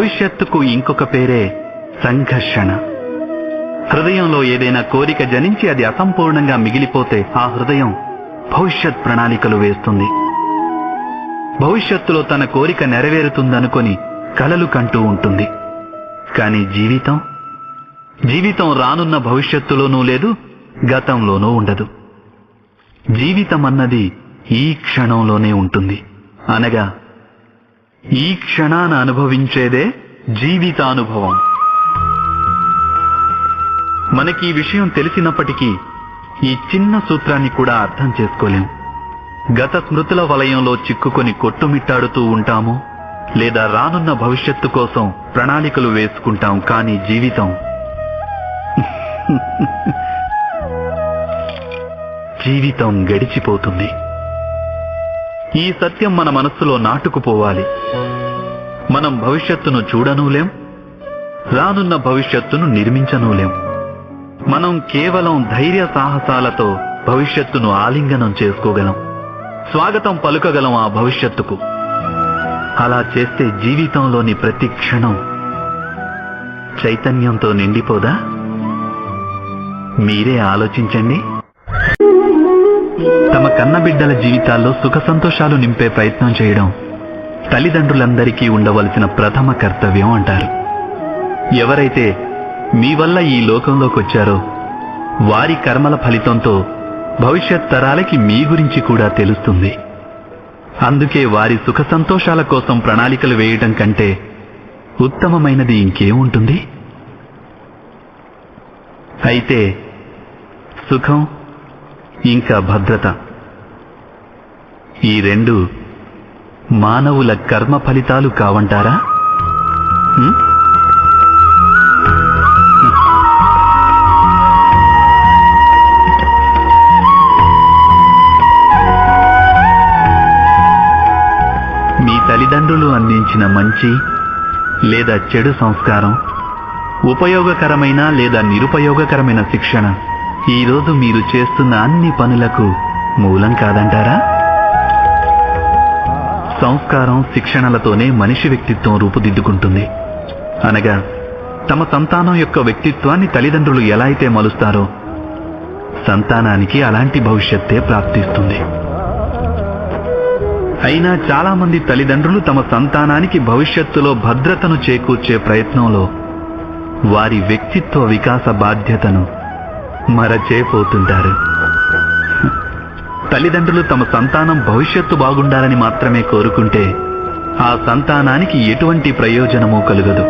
భవిష్యత్తుకు ఇంకొక పేరే సంఘర్షణ. హృదయంలో ఏదైనా కోరిక జనించి అది అసంపూర్ణంగా మిగిలిపోతే ఆ హృదయం భవిష్యత్ ప్రణాళికలు వేస్తుంది. భవిష్యత్తులో తన కోరిక నెరవేరుతుందనుకొని కలలు కంటూ ఉంటుంది. కానీ జీవితం రానున్న భవిష్యత్తులోనూ లేదు, గతంలోనూ ఉండదు. జీవితం అన్నది ఈ క్షణంలోనే ఉంటుంది. అనగా ఈ క్షణాన అనుభవించేదే జీవితానుభవం. మనకి ఈ విషయం తెలిసినప్పటికీ ఈ చిన్న సూత్రాన్ని కూడా అర్థం చేసుకోలేం. గత స్మృతుల వలయంలో చిక్కుకొని కొట్టుమిట్టాడుతూ ఉంటాము, లేదా రానున్న భవిష్యత్తు కోసం ప్రణాళికలు వేసుకుంటాం. కానీ జీవితం గడిచిపోతుంది. ఈ సత్యం మన మనస్సులో నాటుకుపోవాలి. మనం భవిష్యత్తును చూడనూలేం, రానున్న భవిష్యత్తును నిర్మించనూలేం. మనం కేవలం ధైర్య సాహసాలతో భవిష్యత్తును ఆలింగనం చేసుకోగలం, స్వాగతం పలుకగలం ఆ భవిష్యత్తుకు. అలా చేస్తే జీవితంలోని ప్రతి క్షణం చైతన్యంతో నిండిపోదా? మీరే ఆలోచించండి. తమ కన్నబిడ్డల జీవితాల్లో సుఖ సంతోషాలు నింపే ప్రయత్నం చేయడం తల్లిదండ్రులందరికీ ఉండవలసిన ప్రథమ కర్తవ్యం అంటారు. ఎవరైతే మీ వల్ల ఈ లోకంలోకి వచ్చారో వారి కర్మల ఫలితంతో భవిష్యత్ తరాలకి మీ గురించి కూడా తెలుస్తుంది. అందుకే వారి సుఖ సంతోషాల కోసం ప్రణాళికలు వేయటం కంటే ఉత్తమమైనది ఇంకేముంటుంది? అయితే సుఖం ఇంకా భద్రత, ఈ రెండు మానవుల కర్మ ఫలితాలు కావంటారా? మీ తల్లిదండ్రులు అందించిన మంచి లేదా చెడు సంస్కారం, ఉపయోగకరమైన లేదా నిరుపయోగకరమైన శిక్షణ ఈరోజు మీరు చేస్తున్న అన్ని పనులకు మూలం కాదంటారా? సంస్కారం, శిక్షణలతోనే మనిషి వ్యక్తిత్వం రూపుదిద్దుకుంటుంది. అనగా తమ సంతానం యొక్క వ్యక్తిత్వాన్ని తల్లిదండ్రులు ఎలా అయితే మలుస్తారో సంతానానికి అలాంటి భవిష్యత్తే ప్రాప్తిస్తుంది. అయినా చాలా మంది తల్లిదండ్రులు తమ సంతానానికి భవిష్యత్తులో భద్రతను చేకూర్చే ప్రయత్నంలో వారి వ్యక్తిత్వ వికాస బాధ్యతను మరచేపోతుంటారు. తల్లిదండ్రులు తమ సంతానం భవిష్యత్తు బాగుండాలని మాత్రమే కోరుకుంటే ఆ సంతానానికి ఎటువంటి ప్రయోజనమూ కలుగదు.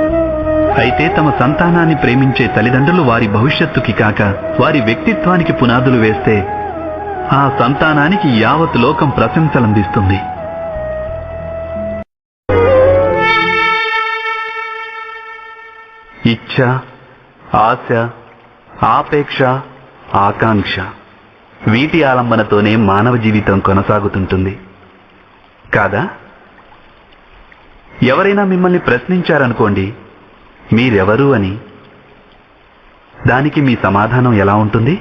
అయితే తమ సంతానాన్ని ప్రేమించే తల్లిదండ్రులు వారి భవిష్యత్తుకి కాక వారి వ్యక్తిత్వానికి పునాదులు వేస్తే ఆ సంతానానికి యావత్ లోకం ప్రశంసలందిస్తుంది. ఇచ్ఛ, ఆశ, ఆపేక్ష, ఆకాంక్ష వీటి ఆలంబనతోనే మానవ జీవితం కొనసాగుతుంటుంది కాదా? ఎవరైనా మిమ్మల్ని ప్రశ్నించారనుకోండి, మీరెవరు అని, దానికి మీ సమాధానం ఎలా ఉంటుంది?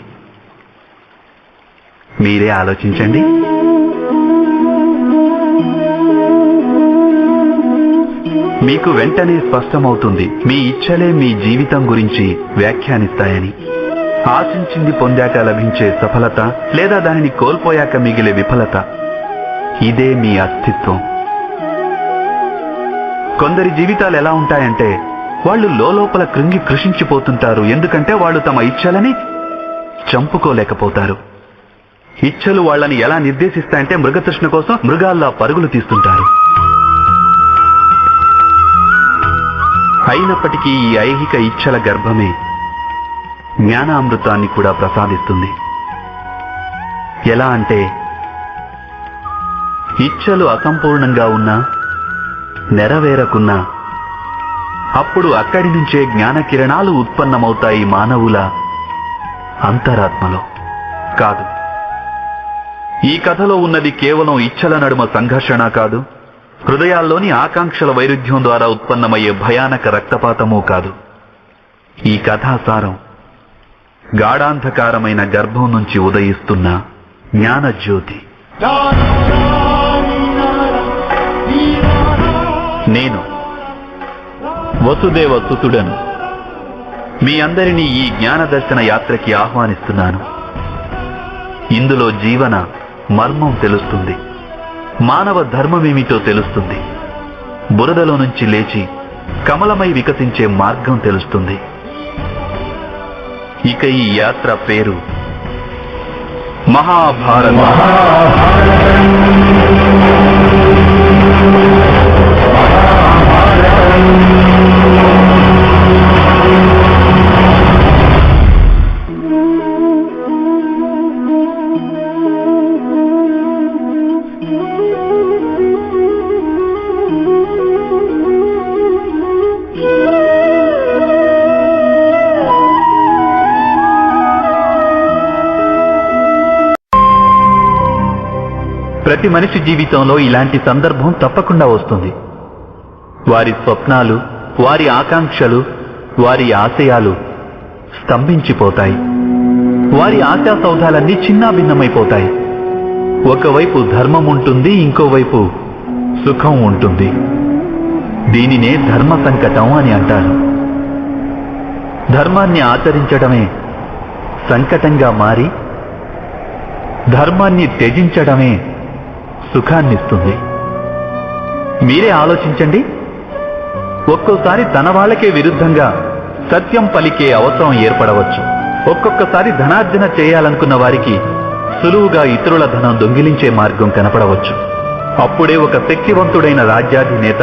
మీరే ఆలోచించండి. మీకు వెంటనే స్పష్టమవుతుంది మీ ఇచ్ఛలే మీ జీవితం గురించి వ్యాఖ్యానిస్తాయని. ఆశించింది పొందాక లభించే సఫలత లేదా దానిని కోల్పోయాక మిగిలే విఫలత, ఇదే మీ అస్తిత్వం. కొందరి జీవితాలు ఎలా ఉంటాయంటే వాళ్ళు లోపల కృంగి కృషించిపోతుంటారు. ఎందుకంటే వాళ్ళు తమ ఇచ్ఛలని చంపుకోలేకపోతారు. ఇచ్ఛలు వాళ్ళని ఎలా నిర్దేశిస్తాయంటే మృగతృష్ణ కోసం మృగాల్లా పరుగులు తీస్తుంటారు. అయినప్పటికీ ఈ ఐహిక ఇచ్ఛల గర్భమే జ్ఞానామృతాన్ని కూడా ప్రసాదిస్తుంది. ఎలా అంటే ఇచ్ఛలు అసంపూర్ణంగా ఉన్నా, నెరవేరకున్నా అప్పుడు అక్కడి నుంచే జ్ఞాన కిరణాలు ఉత్పన్నమవుతాయి మానవుల అంతరాత్మలో. కాదు, ఈ కథలో ఉన్నది కేవలం ఇచ్ఛల నడుమ సంఘర్షణ కాదు, హృదయాల్లోని ఆకాంక్షల వైరుధ్యం ద్వారా ఉత్పన్నమయ్యే భయానక రక్తపాతమూ కాదు. ఈ కథాసారం గాఢాంధకారమైన గర్భం నుంచి ఉదయిస్తున్న జ్ఞానజ్యోతి. వసుదేవ సుతుడను మీ అందరినీ ఈ జ్ఞాన దర్శన యాత్రకి ఆహ్వానిస్తున్నాను. ఇందులో జీవన మర్మం తెలుస్తుంది, మానవ ధర్మమేమిటో తెలుస్తుంది, బురదలో నుంచి లేచి కమలమై వికసించే మార్గం తెలుస్తుంది. ఇక ఈ యాత్ర పేరు మహాభారతం. ప్రతి మనిషి జీవితంలో ఇలాంటి సందర్భం తప్పకుండా వస్తుంది. వారి స్వప్నాలు, వారి ఆకాంక్షలు, వారి ఆశయాలు స్తంభించిపోతాయి. వారి ఆశా సౌధాలన్నీ చిన్నాభిన్నమైపోతాయి. ఒకవైపు ధర్మం ఉంటుంది, ఇంకోవైపు సుఖం ఉంటుంది. దీనినే ధర్మ సంకటం అని అంటారు. ధర్మాన్ని ఆచరించడమే సంకటంగా మారి ధర్మాన్ని త్యజించడమే సుఖాన్నిస్తుంది. మీరే ఆలోచించండి. ఒక్కోసారి తన వాళ్ళకే విరుద్ధంగా సత్యం పలికే అవసరం ఏర్పడవచ్చు. ఒక్కొక్కసారి ధనార్జన చేయాలనుకున్న వారికి సులువుగా ఇతరుల ధనం దొంగిలించే మార్గం కనపడవచ్చు. అప్పుడే ఒక శక్తివంతుడైన రాజ్యాధినేత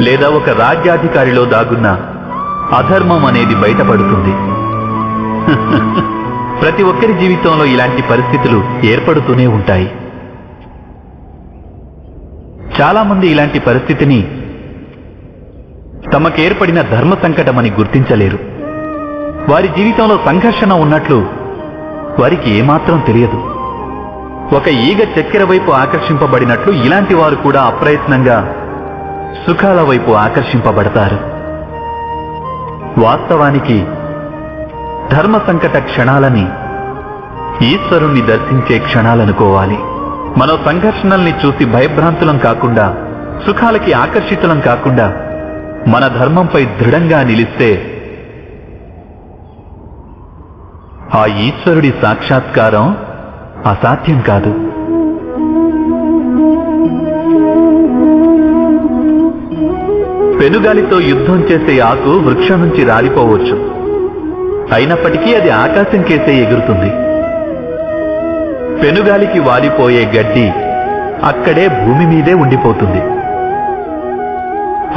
లేదా ఒక రాజ్యాధికారిలో దాగున్న అధర్మం అనేది బయటపడుతుంది. ప్రతి ఒక్కరి జీవితంలో ఇలాంటి పరిస్థితులు ఏర్పడుతూనే ఉంటాయి. చాలా మంది ఇలాంటి పరిస్థితిని తమకేర్పడిన ధర్మ సంకటమని గుర్తించలేరు. వారి జీవితంలో సంఘర్షణ ఉన్నట్లు వారికి ఏమాత్రం తెలియదు. ఒక ఈగ చక్కెర వైపు ఆకర్షింపబడినట్లు ఇలాంటి వారు కూడా అప్రయత్నంగా సుఖాల వైపు ఆకర్షింపబడతారు. వాస్తవానికి ధర్మ సంకట క్షణాలని ఈశ్వరుణ్ణి దర్శించే క్షణాలనుకోవాలి. మనం సంఘర్షణల్ని చూసి భయభ్రాంతులం కాకుండా, సుఖాలకి ఆకర్షితులం కాకుండా మన ధర్మంపై దృఢంగా నిలిస్తే ఆ ఈశ్వరుడి సాక్షాత్కారం అసాధ్యం కాదు. పెనుగాలితో యుద్ధం చేసే ఆకు వృక్షం నుంచి రాలిపోవచ్చు, అయినప్పటికీ అది ఆకాశం కేసే ఎగురుతుంది. పెనుగాలికి వాలిపోయే గడ్డి అక్కడే భూమి మీదే ఉండిపోతుంది.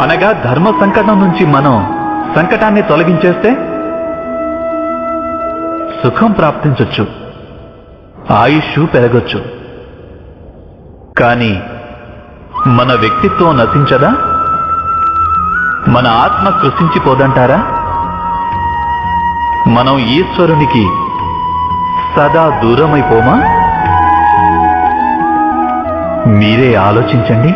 అనగా ధర్మ సంకటం నుంచి మనం సంకటాన్ని తొలగించేస్తే సుఖం ప్రాప్తించొచ్చు, ఆయుష్ పెరగొచ్చు. కానీ మన వ్యక్తిత్వం నశించదా? మన ఆత్మ కృషించిపోదంటారా? మనం ఈశ్వరునికి సదా దూరమైపోమా? మీరే ఆలోచించండి.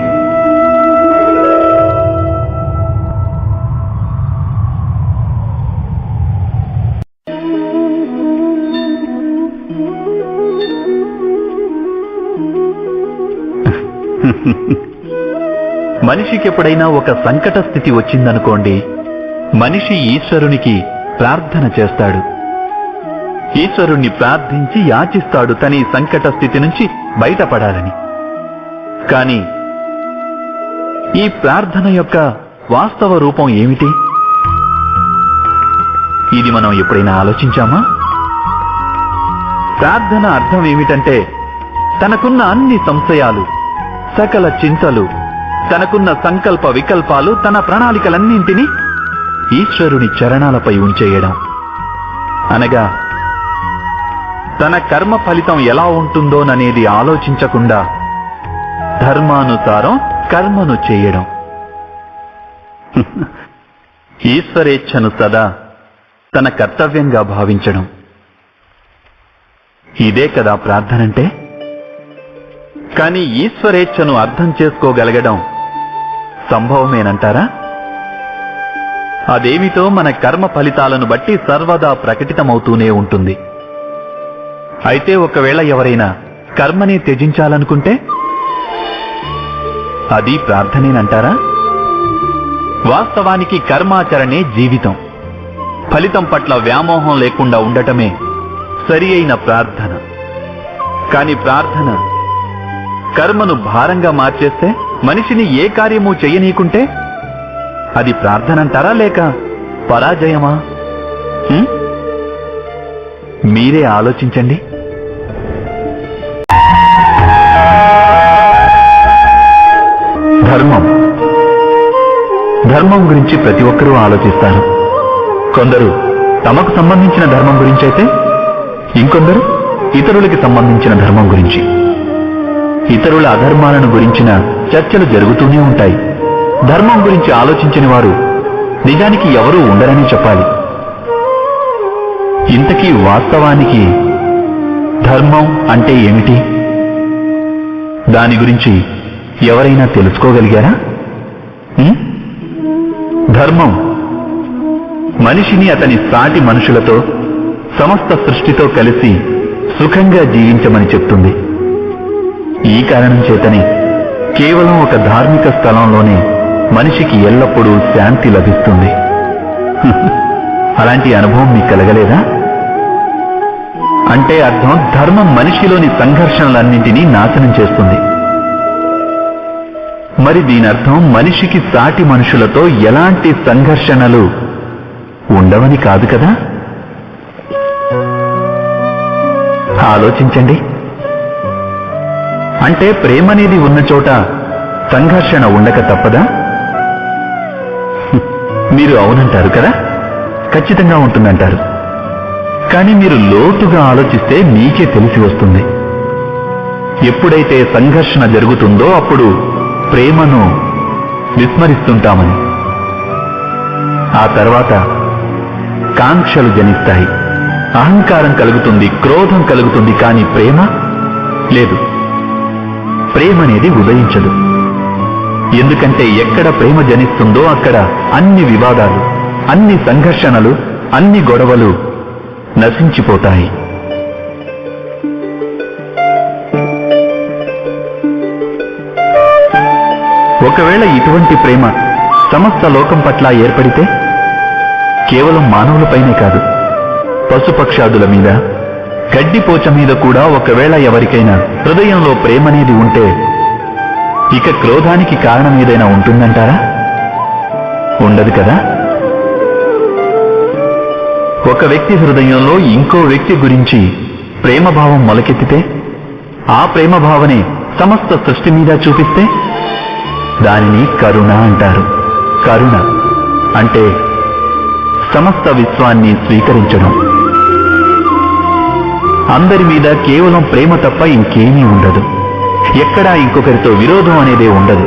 మనిషికి ఎప్పుడైనా ఒక సంకట స్థితి వచ్చిందనుకోండి, మనిషి ఈశ్వరునికి ప్రార్థన చేస్తాడు. ఈశ్వరుణ్ణి ప్రార్థించి యాచిస్తాడు తన ఈ సంకట స్థితి నుంచి బయటపడాలని. కానీ ఈ ప్రార్థన యొక్క వాస్తవ రూపం ఏమిటి? ఇది మనం ఎప్పుడైనా ఆలోచించామా? ప్రార్థన అర్థం ఏమిటంటే, తనకున్న అన్ని సంశయాలు, సకల చింతలు, తనకున్న సంకల్ప వికల్పాలు, తన ప్రణాళికలన్నింటినీ ఈశ్వరుని చరణాలపై ఉంచేయడం. అనగా తన కర్మ ఫలితం ఎలా ఉంటుందోననేది ఆలోచించకుండా ధర్మానుసారం కర్మను చేయడం. ఈశ్వరేచ్ఛను సదా తన కర్తవ్యంగా భావించడం. ఇదే కదా ప్రార్థనంటే. కానీ ఈశ్వరేచ్ఛను అర్థం చేసుకోగలగడం సంభవమేనంటారా? అదేమిటో మన కర్మ ఫలితాలను బట్టి సర్వదా ప్రకటితమవుతూనే ఉంటుంది. అయితే ఒకవేళ ఎవరైనా కర్మని త్యజించాలనుకుంటే అది ప్రార్థనేనంటారా? వాస్తవానికి కర్మాచరణే జీవితం. ఫలితం పట్ల వ్యామోహం లేకుండా ఉండటమే సరి అయిన ప్రార్థన. కాని ప్రార్థన కర్మను భారంగా మార్చేస్తే, మనిషిని ఏ కార్యము చెయ్యనీకుంటే అది ప్రార్థనంటారా లేక పరాజయమా? మీరే ఆలోచించండి. ధర్మం గురించి ప్రతి ఒక్కరూ ఆలోచిస్తారు. కొందరు తమకు సంబంధించిన ధర్మం గురించి అయితే, ఇంకొందరు ఇతరులకి సంబంధించిన ధర్మం గురించి. ఇతరుల అధర్మాలను గురించిన చర్చలు జరుగుతూనే ఉంటాయి. ధర్మం గురించి ఆలోచించని వారు నిజానికి ఎవరూ ఉండరని చెప్పాలి. ఇంతకీ వాస్తవానికి ధర్మం అంటే ఏమిటి? దాని గురించి ఎవరైనా తెలుసుకోగలిగారా? ధర్మం మనిషిని అతని సాటి మనుషులతో, సమస్త సృష్టితో కలిసి సుఖంగా జీవించమని చెప్తుంది. ఈ కారణం చేతనే కేవలం ఒక ధార్మిక స్థలంలోనే మనిషికి ఎల్లప్పుడూ శాంతి లభిస్తుంది. అలాంటి అనుభవం మీకు కలగలేదా? అంటే అర్థం, ధర్మం మనిషిలోని సంఘర్షణలన్నింటినీ నాశనం చేస్తుంది. మరి దీని అర్థం మనిషికి సాటి మనుషులతో ఎలాంటి సంఘర్షణలు ఉండవని కాదు కదా? ఆలోచించండి. అంటే ప్రేమనేది ఉన్న చోట సంఘర్షణ ఉండక తప్పదా? మీరు అవునంటారు కదా, ఖచ్చితంగా ఉంటుందంటారు. కానీ మీరు లోతుగా ఆలోచిస్తే మీకే తెలిసి వస్తుంది. ఎప్పుడైతే సంఘర్షణ జరుగుతుందో అప్పుడు ప్రేమను విస్మరిస్తుంటామని. ఆ తర్వాత కాంక్షలు జనిస్తాయి, అహంకారం కలుగుతుంది, క్రోధం కలుగుతుంది. కానీ ప్రేమ లేదు. ప్రేమ అనేది ఉదయించదు. ఎందుకంటే ఎక్కడ ప్రేమ జనిస్తుందో అక్కడ అన్ని వివాదాలు, అన్ని సంఘర్షణలు, అన్ని గొడవలు నశించిపోతాయి. ఒకవేళ ఇటువంటి ప్రేమ సమస్త లోకం పట్ల ఏర్పడితే, కేవలం మానవులపైనే కాదు, పశుపక్షాదుల మీద, గడ్డిపోచ మీద కూడా ఒకవేళ ఎవరికైనా హృదయంలో ప్రేమనేది ఉంటే, ఇక క్రోధానికి కారణం ఏదైనా ఉంటుందంటారా? ఉండదు కదా. ఒక వ్యక్తి హృదయంలో ఇంకో వ్యక్తి గురించి ప్రేమభావం మొలకెత్తితే, ఆ ప్రేమభావనే సమస్త సృష్టి మీద చూపిస్తే దానిని కరుణ అంటారు. కరుణ అంటే సమస్త విశ్వాన్ని స్వీకరించడం. అందరి మీద కేవలం ప్రేమ తప్ప ఇంకేమీ ఉండదు. ఎక్కడా ఇంకొకరితో విరోధం అనేదే ఉండదు.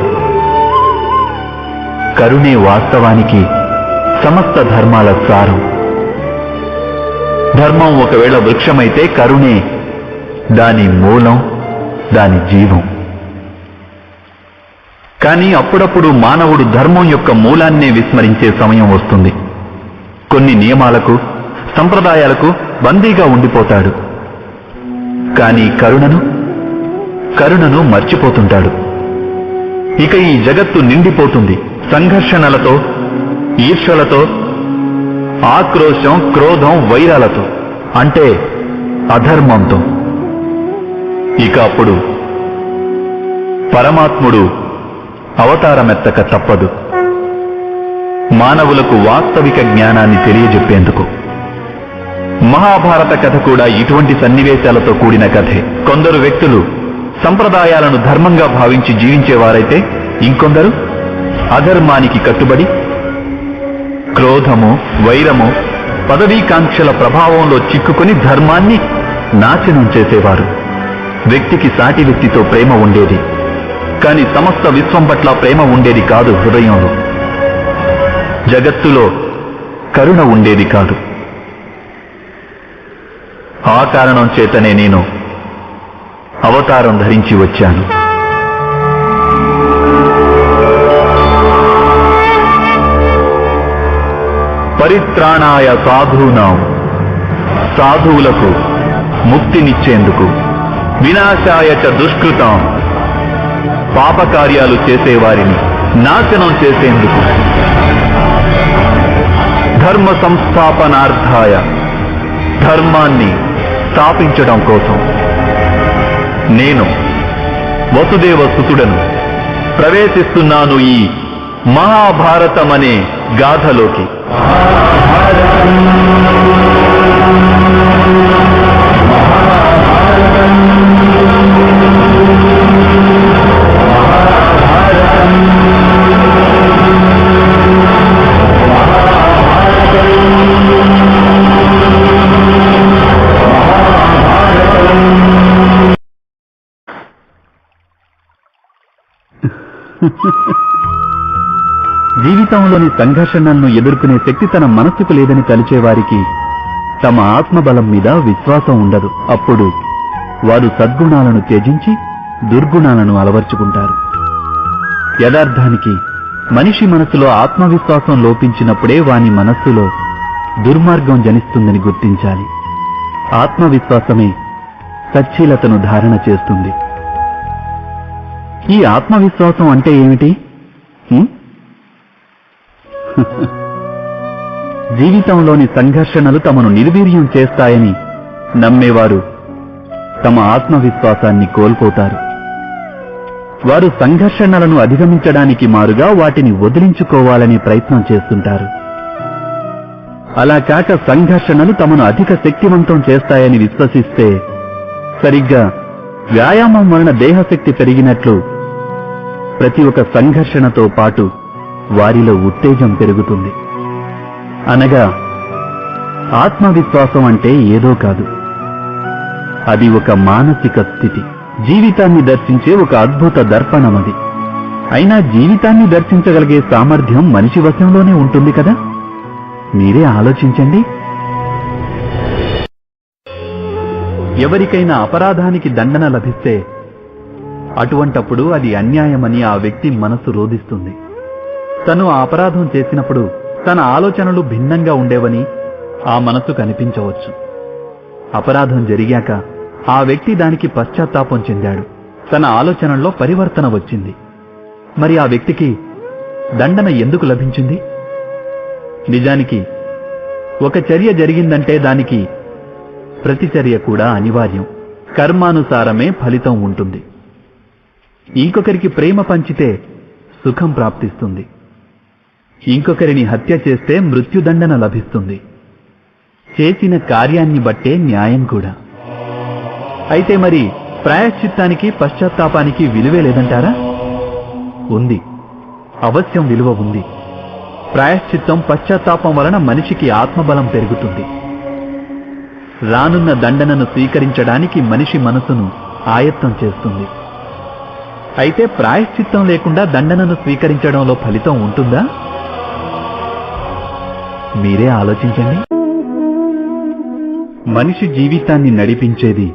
కరుణే వాస్తవానికి సమస్త ధర్మాల సారం. ధర్మం ఒకవేళ వృక్షమైతే కరుణే దాని మూలం, దాని జీవం. కానీ అప్పుడప్పుడు మానవుడు ధర్మం యొక్క మూలాన్నే విస్మరించే సమయం వస్తుంది. కొన్ని నియమాలకు, సంప్రదాయాలకు బందీగా ఉండిపోతాడు. కానీ కరుణను మర్చిపోతుంటాడు. ఇక ఈ జగత్తు నిండిపోతుంది సంఘర్షణలతో, ఈర్ష్యలతో, ఆక్రోశం, క్రోధం, వైరాలతో, అంటే అధర్మంతో. ఇక అప్పుడు పరమాత్ముడు అవతారమెత్తక తప్పదు, మానవులకు వాస్తవిక జ్ఞానాన్ని తెలియజెప్పేందుకు. మహాభారత కథ కూడా ఇటువంటి సన్నివేశాలతో కూడిన కథే. కొందరు వ్యక్తులు సంప్రదాయాలను ధర్మంగా భావించి జీవించేవారైతే, ఇంకొందరు అధర్మానికి కట్టుబడి క్రోధము, వైరము, పదవీకాంక్షల ప్రభావంలో చిక్కుకొని ధర్మాన్ని నాశనం చేసేవారు. వ్యక్తికి సాటి వ్యక్తితో ప్రేమ ఉండేది, కానీ సమస్త విశ్వం పట్ల ప్రేమ ఉండేది కాదు. హృదయంలో, జగత్తులో కరుణ ఉండేది కాదు. ఆ కారణం చేతనే నేను అవతారం ధరించి వచ్చాను. పరిత్రాణాయ సాధూనాం, సాధువులకు ముక్తినిచ్చేందుకు, వినాశాయ చ దుష్కృతాం, పాపకార్యాలు చేసేవారిని నాశనం చేసేందుకు. ధర్మ సంస్థాపనార్థాయ, ధర్మాన్ని స్థాపించడం కోసం నేను వసుదేవ సుతుడను ప్రవేశిస్తున్నాను ఈ మహాభారతమనే గాథలోకి. జీవితంలోని సంఘర్షణలను ఎదుర్కొనే శక్తి తన మనస్సుకు లేదని తలిచేవారికి తమ ఆత్మబలం మీద విశ్వాసం ఉండదు. అప్పుడు వారు సద్గుణాలను త్యజించి దుర్గుణాలను అలవర్చుకుంటారు. యథార్థానికి మనిషి మనసులో ఆత్మవిశ్వాసం లోపించినప్పుడే వాని మనస్సులో దుర్మార్గం జనిస్తుందని గుర్తించాలి. ఆత్మవిశ్వాసమే సచ్చీలతను ధారణ చేస్తుంది. ఈ ఆత్మవిశ్వాసం అంటే ఏమిటి? జీవితంలోని సంఘర్షణలు తమను నిర్వీర్యం చేస్తాయని నమ్మేవారు తమ ఆత్మవిశ్వాసాన్ని కోల్పోతారు. వారు సంఘర్షణలను అధిగమించడానికి మారుగా వాటిని వదిలించుకోవాలనే ప్రయత్నం చేస్తుంటారు. అలా కాక సంఘర్షణలు తమను అధిక శక్తివంతం చేస్తాయని విశ్వసిస్తే సరిగ్గా వ్యాయామం వలన దేహశక్తి పెరిగినట్లు ప్రతి ఒక్క సంఘర్షణతో పాటు వారిలో ఉత్తేజం పెరుగుతుంది. అనగా ఆత్మవిశ్వాసం అంటే ఏదో కాదు, అది ఒక మానసిక స్థితి, జీవితాన్ని దర్శించే ఒక అద్భుత దర్పణమది. అయినా జీవితాన్ని దర్శించగలిగే సామర్థ్యం మనిషి వశంలోనే ఉంటుంది కదా. మీరే ఆలోచించండి. ఎవరికైనా అపరాధానికి దండన లభిస్తే అటువంటప్పుడు అది అన్యాయమని ఆ వ్యక్తి మనసు రోధిస్తుంది. తను ఆ అపరాధం చేసినప్పుడు తన ఆలోచనలు భిన్నంగా ఉండేవని ఆ మనసు కనిపించవచ్చు. అపరాధం జరిగాక ఆ వ్యక్తి దానికి పశ్చాత్తాపం చెందాడు. తన ఆలోచనల్లో పరివర్తన వచ్చింది. మరి ఆ వ్యక్తికి దండన ఎందుకు లభించింది? నిజానికి ఒక చర్య జరిగిందంటే దానికి ప్రతిచర్య కూడా అనివార్యం. కర్మానుసారమే ఫలితం ఉంటుంది. ఇంకొకరికి ప్రేమ పంచితే సుఖం ప్రాప్తిస్తుంది. ఇంకొకరిని హత్య చేస్తే మృత్యుదండన లభిస్తుంది. చేసిన కార్యాన్ని బట్టే న్యాయం కూడా. అయితే మరి ప్రాయశ్చిత్తానికి పశ్చాత్తాపానికి విలువే లేదంటారా? ఉంది, అవశ్యం విలువ ఉంది. ప్రాయశ్చిత్తం పశ్చాత్తాపం వలన మనిషికి ఆత్మబలం పెరుగుతుంది. రానున్న దండనను స్వీకరించడానికి మనిషి మనసును ఆయత్తం చేస్తుంది. అయితే ప్రాయశ్చిత్తం లేకుండా దండనను స్వీకరించడంలో ఫలితం ఉంటుందా? మీరే ఆలోచించండి. మనిషి జీవితాన్ని నడిపించేది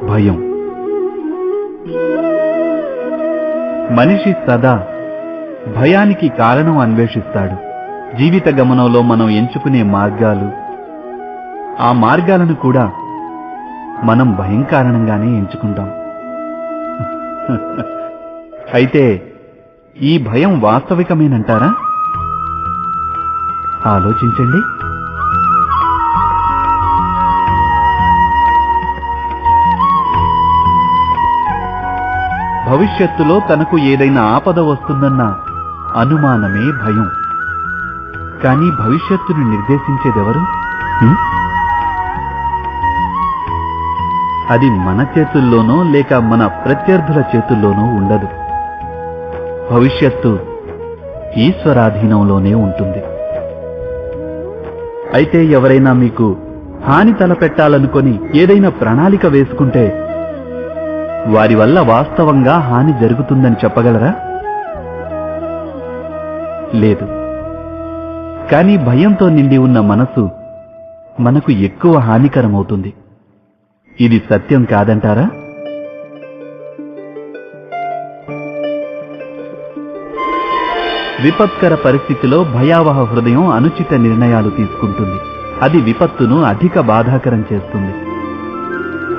భయం. మనిషి సదా భయానికి కారణం అన్వేషిస్తాడు. జీవిత గమనంలో మనం ఎంచుకునే మార్గాలు, ఆ మార్గాలను కూడా మనం భయం కారణంగానే ఎంచుకుంటాం. అయితే ఈ భయం వాస్తవికమేనంటారా? ఆలోచించండి. భవిష్యత్తులో తనకు ఏదైనా ఆపద వస్తుందన్న అనుమానమే భయం. కానీ భవిష్యత్తును నిర్దేశించేదెవరు? అది మన చేతుల్లోనో లేక మన ప్రత్యర్థుల చేతుల్లోనో ఉండదు. భవిష్యత్తు ఈశ్వరాధీనంలోనే ఉంటుంది. అయితే ఎవరైనా మీకు హాని తలపెట్టాలనుకొని ఏదైనా ప్రణాళిక వేసుకుంటే వారి వల్ల వాస్తవంగా హాని జరుగుతుందని చెప్పగలరా? లేదు. కానీ భయంతో నిండి ఉన్న మనసు మనకు ఎక్కువ హానికరమవుతుంది. ఇది సత్యం కాదంటారా? విపత్కర పరిస్థితిలో భయావహ హృదయం అనుచిత నిర్ణయాలు తీసుకుంటుంది. అది విపత్తును అధిక బాధాకరం చేస్తుంది.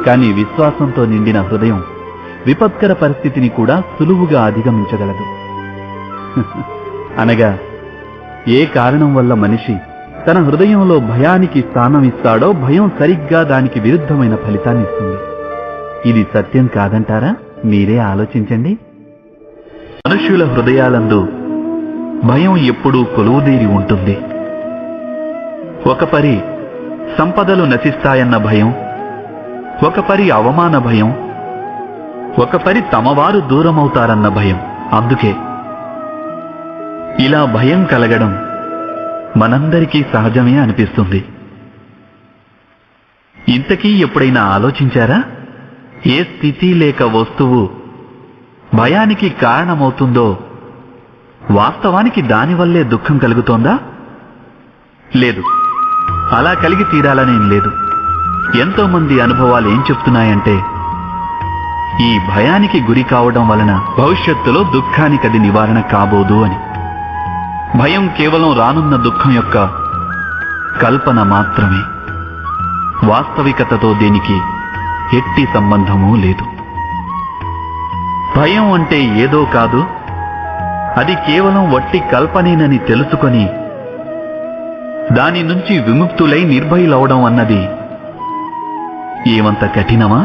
కానీ విశ్వాసంతో నిండిన హృదయం విపత్కర పరిస్థితిని కూడా సులువుగా అధిగమించగలదు. అనగా ఏ కారణం వల్ల మనిషి తన హృదయంలో భయానికి స్థానం ఇస్తాడో భయం సరిగ్గా దానికి విరుద్ధమైన ఫలితాన్ని ఇస్తుంది. ఇది సత్యం కాదంటారా? మీరే ఆలోచించండి. మనుష్యుల హృదయాలందు భయం ఎప్పుడూ కొలువుదీరి ఉంటుంది. ఒక పరి సంపదలు నశిస్తాయన్న భయం, ఒక పరి అవమాన భయం, ఒక పరి తమవారు దూరమవుతారన్న భయం. అందుకే ఇలా భయం కలగడం మనందరికీ సహజమే అనిపిస్తుంది. ఇంతకీ ఎప్పుడైనా ఆలోచించారా? ఏ స్థితి లేక వస్తువు భయానికి కారణమవుతుందో వాస్తవానికి దానివల్లే దుఃఖం కలుగుతోందా? లేదు, అలా కలిగి తీరాలనేం లేదు. ఎంతో మంది అనుభవాలు ఏం చెప్తున్నాయంటే ఈ భయానికి గురి కావడం వలన భవిష్యత్తులో దుఃఖానికది నివారణ కాబోదు అని. భయం కేవలం రానున్న దుఃఖం యొక్క కల్పన మాత్రమే. వాస్తవికతతో దీనికి ఎట్టి సంబంధమూ లేదు. భయం అంటే ఏదో కాదు, అది కేవలం వట్టి కల్పనేనని తెలుసుకొని దాని నుంచి విముక్తులై నిర్భయులవడం అన్నది ఏమంత కఠినమా?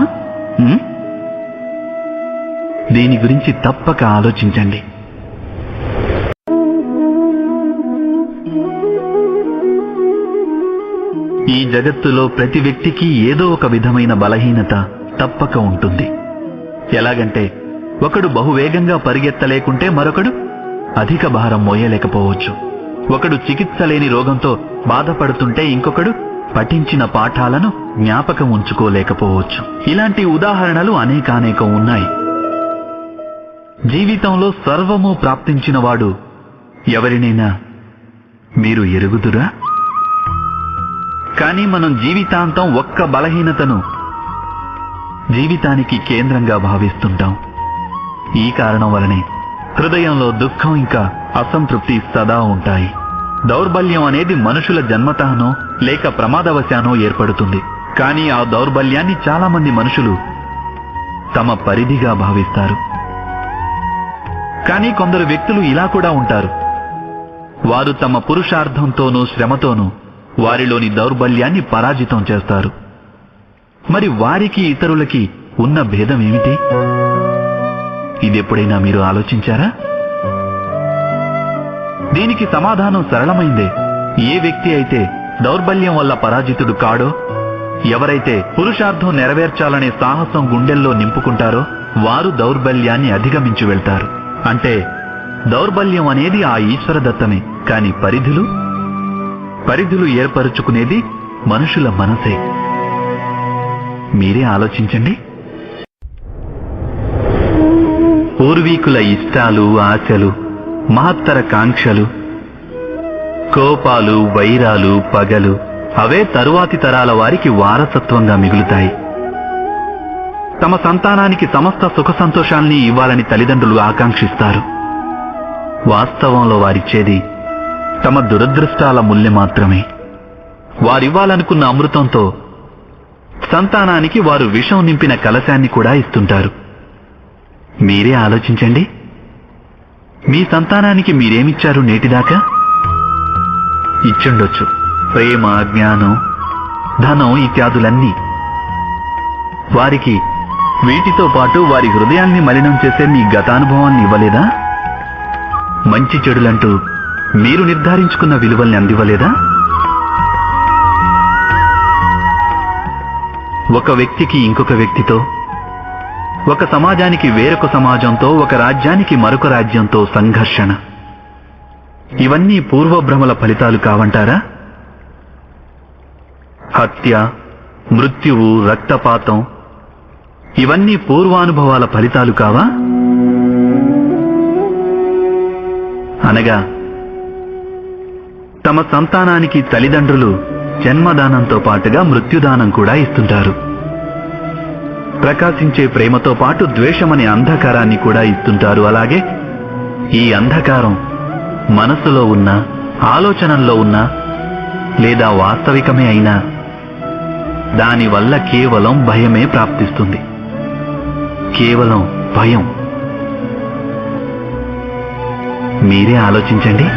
దీని గురించి తప్పక ఆలోచించండి. ఈ జగత్తులో ప్రతి వ్యక్తికి ఏదో ఒక విధమైన బలహీనత తప్పక ఉంటుంది. ఎలాగంటే ఒకడు బహువేగంగా పరిగెత్తలేకుంటే మరొకడు అధిక భారం మోయలేకపోవచ్చు. ఒకడు చికిత్స లేని రోగంతో బాధపడుతుంటే ఇంకొకడు పఠించిన పాఠాలను జ్ఞాపకం ఉంచుకోలేకపోవచ్చు. ఇలాంటి ఉదాహరణలు అనేకానేకం ఉన్నాయి. జీవితంలో సర్వము ప్రాప్తించినవాడు ఎవరినైనా మీరు ఎరుగుదురా? కానీ మనం జీవితాంతం ఒక్క బలహీనతను జీవితానికి కేంద్రంగా భావిస్తుంటాం. ఈ కారణం వలనే హృదయంలో దుఃఖం ఇంకా అసంతృప్తి సదా ఉంటాయి. దౌర్బల్యం అనేది మనుషుల జన్మతఃనో లేక ప్రమాదవశానో ఏర్పడుతుంది. కానీ ఆ దౌర్బల్యాన్ని చాలా మంది మనుషులు తమ పరిధిగా భావిస్తారు. కానీ కొందరు వ్యక్తులు ఇలా కూడా ఉంటారు. వారు తమ పురుషార్థంతోనూ శ్రమతోనూ వారిలోని దౌర్బల్యాన్ని పరాజితం చేస్తారు. మరి వారికి ఇతరులకి ఉన్న భేదం ఏమిటి? ఇదెప్పుడైనా మీరు ఆలోచించారా? దీనికి సమాధానం సరళమైందే. ఏ వ్యక్తి అయితే దౌర్బల్యం వల్ల పరాజితుడు కాడో, ఎవరైతే పురుషార్థం నెరవేర్చాలనే సాహసం గుండెల్లో నింపుకుంటారో వారు దౌర్బల్యాన్ని అధిగమించి వెళ్తారు. అంటే దౌర్బల్యం అనేది ఆ ఈశ్వరదత్తమే. కాని పరిధులు ఏర్పరుచుకునేది మనుషుల మనసే. మీరే ఆలోచించండి. పూర్వీకుల ఇష్టాలు, ఆశలు, మహత్తర కాంక్షలు, కోపాలు, వైరాలు, పగలు అవే తరువాతి తరాల వారికి వారసత్వంగా మిగులుతాయి. తమ సంతానానికి సమస్త సుఖ సంతోషాల్ని ఇవ్వాలని తల్లిదండ్రులు ఆకాంక్షిస్తారు. వాస్తవంలో వారిచ్చేది తమ దురదృష్టాల ముల్లె మాత్రమే. వారివ్వాలనుకున్న అమృతంతో సంతానానికి వారు విషం నింపిన కలశాన్ని కూడా ఇస్తుంటారు. మీరే ఆలోచించండి. మీ సంతానానికి మీరేమిచ్చారు నేటిదాకా? ఇచ్చుండొచ్చు ప్రేమ, జ్ఞానం, ధనం ఇత్యాదులన్నీ. వారికి వీటితో పాటు వారి హృదయాల్ని మలినం చేసే మీ గతానుభవాన్ని ఇవ్వలేదా? మంచి చెడులంటూ మీరు నిర్ధారించుకున్న విలువల్ని అందివ్వలేదా? ఒక వ్యక్తికి ఇంకొక వ్యక్తితో, ఒక సమాజానికి వేరొక సమాజంతో, ఒక రాజ్యానికి మరొక రాజ్యంతో సంఘర్షణ. ఇవన్నీ పూర్వభ్రమల ఫలితాలు కావంటారా? హత్య, మృత్యువు, రక్తపాతం ఇవన్నీ పూర్వానుభవాల ఫలితాలు కావా? అనగా తమ సంతానానికి తల్లిదండ్రులు జన్మదానంతో పాటుగా మృత్యుదానం కూడా ఇస్తుంటారు. ప్రకాశించే ప్రేమతో పాటు ద్వేషమనే అంధకారాన్ని కూడా ఇస్తుంటారు. అలాగే ఈ అంధకారం మనసులో ఉన్నా, ఆలోచనల్లో ఉన్నా లేదా వాస్తవికమే అయినా దానివల్ల కేవలం భయమే ప్రాప్తిస్తుంది. కేవలం భయం. మీరే ఆలోచించండి.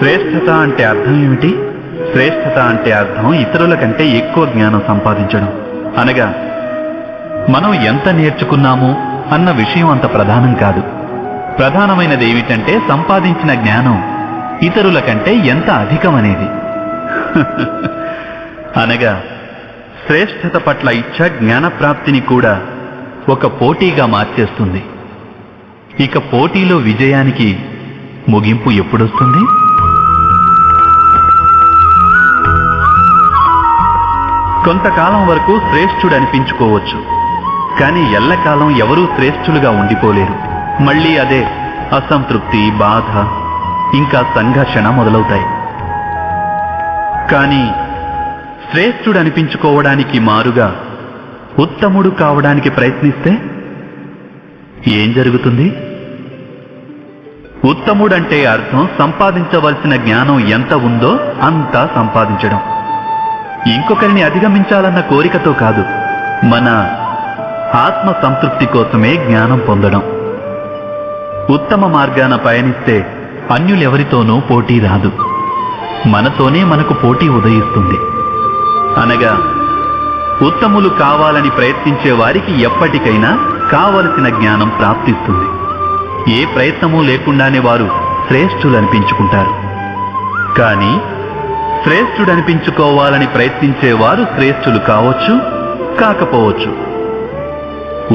శ్రేష్ఠత అంటే అర్థం ఏమిటి? శ్రేష్ఠత అంటే అర్థం ఇతరుల కంటే ఎక్కువ జ్ఞానం సంపాదించడం. అనగా మనం ఎంత నేర్చుకున్నాము అన్న విషయం అంత ప్రధానం కాదు. ప్రధానమైనది ఏమిటంటే సంపాదించిన జ్ఞానం ఇతరుల కంటే ఎంత అధికమనేది. అనగా శ్రేష్ఠత పట్ల ఇచ్ఛ జ్ఞానప్రాప్తిని కూడా ఒక పోటీగా మార్చేస్తుంది. ఇక పోటీలో విజయానికి ముగింపు ఎప్పుడొస్తుంది? కొంతకాలం వరకు శ్రేష్ఠుడు అనిపించుకోవచ్చు, కానీ ఎల్లకాలం ఎవరూ శ్రేష్ఠులుగా ఉండిపోలేరు. మళ్ళీ అదే అసంతృప్తి, బాధ, ఇంకా సంఘర్షణ మొదలవుతాయి. కానీ శ్రేష్ఠుడు అనిపించుకోవడానికి మారుగా ఉత్తముడు కావడానికి ప్రయత్నిస్తే ఏం జరుగుతుంది? ఉత్తముడంటే అర్థం సంపాదించవలసిన జ్ఞానం ఎంత ఉందో అంతా సంపాదించడం. ఇంకొకరిని అధిగమించాలన్న కోరికతో కాదు, మన ఆత్మ సంతృప్తి కోసమే జ్ఞానం పొందడం. ఉత్తమ మార్గాన పయనిస్తే అన్యులెవరితోనూ పోటీ రాదు, మనతోనే మనకు పోటీ ఉదయిస్తుంది. అనగా ఉత్తములు కావాలని ప్రయత్నించే వారికి ఎప్పటికైనా కావలసిన జ్ఞానం ప్రాప్తిస్తుంది. ఏ ప్రయత్నమూ లేకుండానే వారు శ్రేష్ఠులు అనిపించుకుంటారు. కానీ శ్రేష్ఠుడనిపించుకోవాలని ప్రయత్నించేవారు శ్రేష్ఠులు కావచ్చు, కాకపోవచ్చు.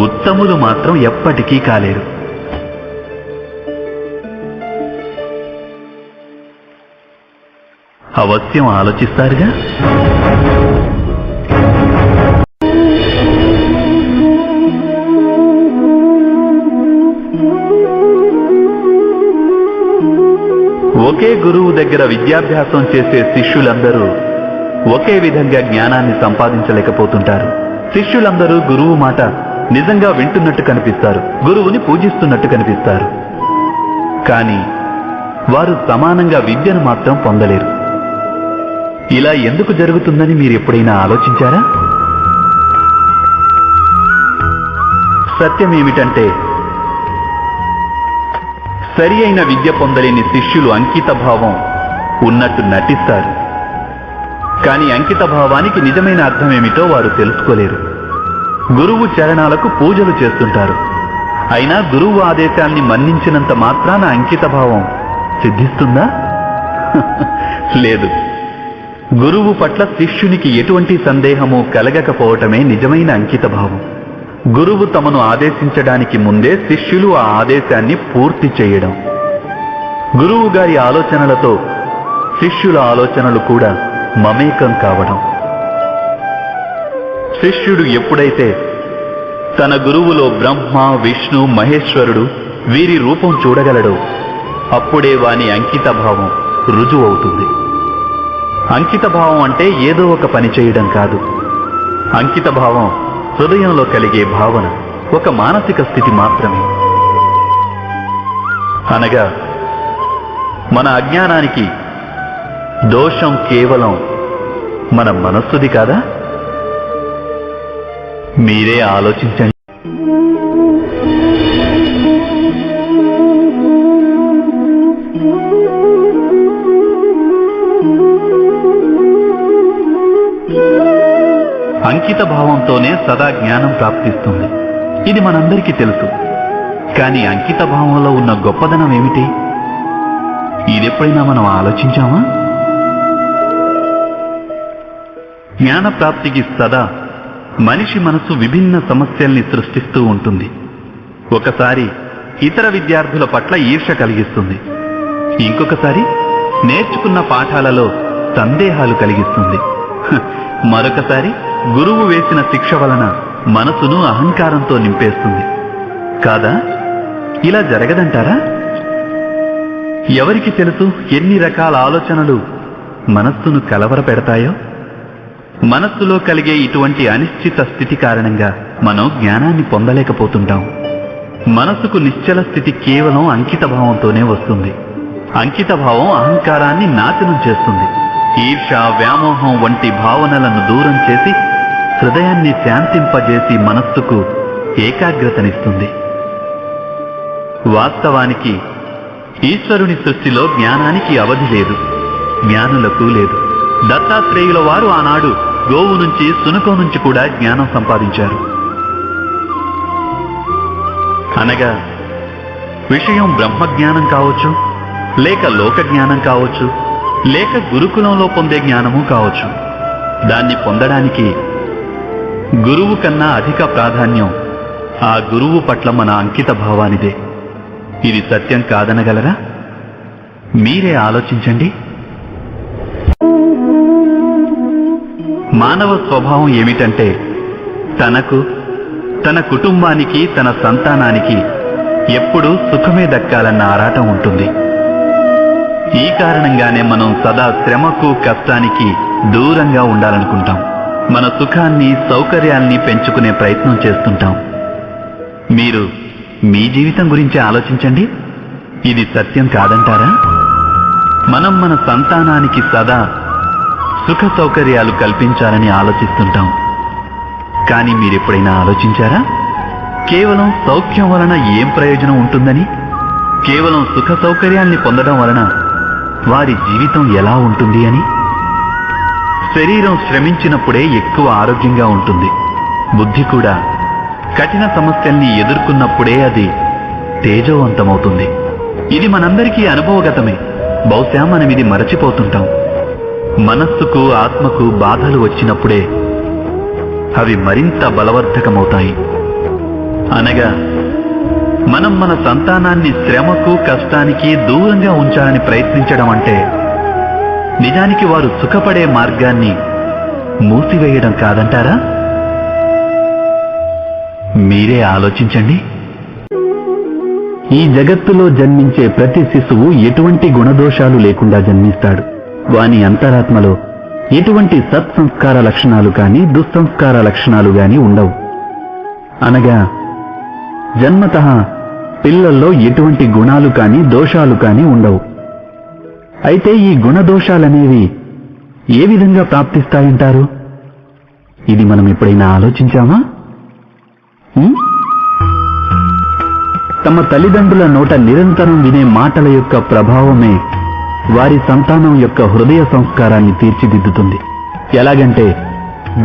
ఉత్తములు మాత్రం ఎప్పటికీ కాలేరు. అవశ్యం ఆలోచిస్తారుగా? ఒకే గురువు దగ్గర విద్యాభ్యాసం చేసే శిష్యులందరూ ఒకే విధంగా జ్ఞానాన్ని సంపాదించలేకపోతుంటారు. శిష్యులందరూ గురువు మాట నిజంగా వింటున్నట్టు కనిపిస్తారు, గురువుని పూజిస్తున్నట్టు కనిపిస్తారు. కానీ వారు సమానంగా విద్యను మాత్రం పొందలేరు. ఇలా ఎందుకు జరుగుతుందని మీరు ఎప్పుడైనా ఆలోచించారా? సత్యం ఏమిటంటే, సరి అయిన విద్య పొందలేని శిష్యులు అంకిత భావం ఉన్నట్టు నటిస్తారు. కానీ అంకిత భావానికి నిజమైన అర్థం ఏమిటో వారు తెలుసుకోలేరు. గురువు చరణాలకు పూజలు చేస్తుంటారు, అయినా గురువు ఆదేశాన్ని మన్నించినంత మాత్రాన అంకిత భావం సిద్ధిస్తుందా? లేదు. గురువు పట్ల శిష్యునికి ఎటువంటి సందేహము కలగకపోవటమే నిజమైన అంకిత భావం. గురువు తమను ఆదేశించడానికి ముందే శిష్యులు ఆ ఆదేశాన్ని పూర్తి చేయడం. గురువు గారి ఆలోచనలతో శిష్యుల ఆలోచనలు కూడా మమేకం కావడం. శిష్యుడు ఎప్పుడైతే తన గురువులో బ్రహ్మ, విష్ణు, మహేశ్వరుడు వీరి రూపం చూడగలడో అప్పుడే వాని అంకిత భావం రుజువు అవుతుంది. అంకిత భావం అంటే ఏదో ఒక పని చేయడం కాదు. అంకిత భావం హృదయంలో కలిగే భావన, ఒక మానసిక స్థితి మాత్రమే. అనగా మన అజ్ఞానానికి దోషం కేవలం మన మనస్సుది కాదా? మీరే ఆలోచించండి. అంకిత భావంతోనే సదా జ్ఞానం ప్రాప్తిస్తుంది. ఇది మనందరికీ తెలుసు. కానీ అంకిత భావంలో ఉన్న గొప్పదనం ఏమిటి? ఇదెప్పుడైనా మనం ఆలోచించామా? జ్ఞాన ప్రాప్తికి సదా మనిషి మనసు విభిన్న సమస్యల్ని సృష్టిస్తూ ఉంటుంది. ఒకసారి ఇతర విద్యార్థుల పట్ల ఈర్ష్య కలిగిస్తుంది, ఇంకొకసారి నేర్చుకున్న పాఠాలలో సందేహాలు కలిగిస్తుంది, మరొకసారి గురువు వేసిన శిక్ష వలన మనసును అహంకారంతో నింపేస్తుంది. కాదా? ఇలా జరగదంటారా? ఎవరికి తెలుసు ఎన్ని రకాల ఆలోచనలు మనస్సును కలవరపెడతాయో? మనస్సులో కలిగే ఇటువంటి అనిశ్చిత స్థితి కారణంగా మనం జ్ఞానాన్ని పొందలేకపోతుంటాం. మనసుకు నిశ్చల స్థితి కేవలం అంకిత భావంతోనే వస్తుంది. అంకిత భావం అహంకారాన్ని నాశనం చేస్తుంది. ఈర్ష, వ్యామోహం వంటి భావనలను దూరం చేసి హృదయాన్ని శాంతింపజేసి మనస్సుకు ఏకాగ్రతనిస్తుంది. వాస్తవానికి ఈశ్వరుని సృష్టిలో జ్ఞానానికి అవధి లేదు, జ్ఞానులకు లేదు. దత్తాత్రేయుల వారు ఆనాడు గోవు నుంచి, శునకం నుంచి కూడా జ్ఞానం సంపాదించారు. అనగా విషయం బ్రహ్మజ్ఞానం కావచ్చు, లేక లోక జ్ఞానం కావచ్చు, లేక గురుకులంలో పొందే జ్ఞానము కావచ్చు. దాన్ని పొందడానికి గురువు కన్నా అధిక ప్రాధాన్యం ఆ గురువు పట్ల మన అంకిత భావానిదే. ఇది సత్యం కాదనగలరా? మీరే ఆలోచించండి. మానవ స్వభావం ఏమిటంటే తనకు, తన కుటుంబానికి, తన సంతానానికి ఎప్పుడూ సుఖమే దక్కాలన్న ఆరాటం ఉంటుంది. ఈ కారణంగానే మనం సదా శ్రమకు, కష్టానికి దూరంగా ఉండాలనుకుంటాం. మన సుఖాన్ని, సౌకర్యాల్ని పెంచుకునే ప్రయత్నం చేస్తుంటాం. మీరు మీ జీవితం గురించి ఆలోచించండి. ఇది సత్యం కాదంటారా? మనం మన సంతానానికి సదా సుఖ సౌకర్యాలు కల్పించాలని ఆలోచిస్తుంటాం. కానీ మీరెప్పుడైనా ఆలోచించారా? కేవలం సౌఖ్యం వలన ఏం ప్రయోజనం ఉంటుందని? కేవలం సుఖ సౌకర్యాల్ని పొందడం వలన వారి జీవితం ఎలా ఉంటుంది అని? శరీరం శ్రమించినప్పుడే ఎక్కువ ఆరోగ్యంగా ఉంటుంది. బుద్ధి కూడా కఠిన సమస్యల్ని ఎదుర్కొన్నప్పుడే అది తేజోవంతమవుతుంది. ఇది మనందరికీ అనుభవగతమే. బహుశా మనం ఇది మరచిపోతుంటాం. మనస్సుకు, ఆత్మకు బాధలు వచ్చినప్పుడే అవి మరింత బలవర్ధకమవుతాయి. అనగా మనం మన సంతానాన్ని శ్రమకు, కష్టానికి దూరంగా ఉంచాలని ప్రయత్నించడం అంటే నిజానికి వారు సుఖపడే మార్గాన్ని మూసివేయడం కాదంటారా? మీరే ఆలోచించండి. ఈ జగత్తులో జన్మించే ప్రతి శిశువు ఎటువంటి గుణదోషాలు లేకుండా జన్మిస్తాడు. వాని అంతరాత్మలో ఎటువంటి సత్సంస్కార లక్షణాలు కానీ, దుస్సంస్కార లక్షణాలు గాని ఉండవు. అనగా జన్మతః పిల్లల్లో ఎటువంటి గుణాలు కానీ, దోషాలు కానీ ఉండవు. అయితే ఈ గుణదోషాలనేవి ఏ విధంగా ప్రాప్తిస్తాయంటారు? ఇది మనం ఎప్పుడైనా ఆలోచించామా? తమ తల్లిదండ్రుల నోట నిరంతరం వినే మాటల యొక్క ప్రభావమే వారి సంతానం యొక్క హృదయ సంస్కారాన్ని తీర్చిదిద్దుతుంది. ఎలాగంటే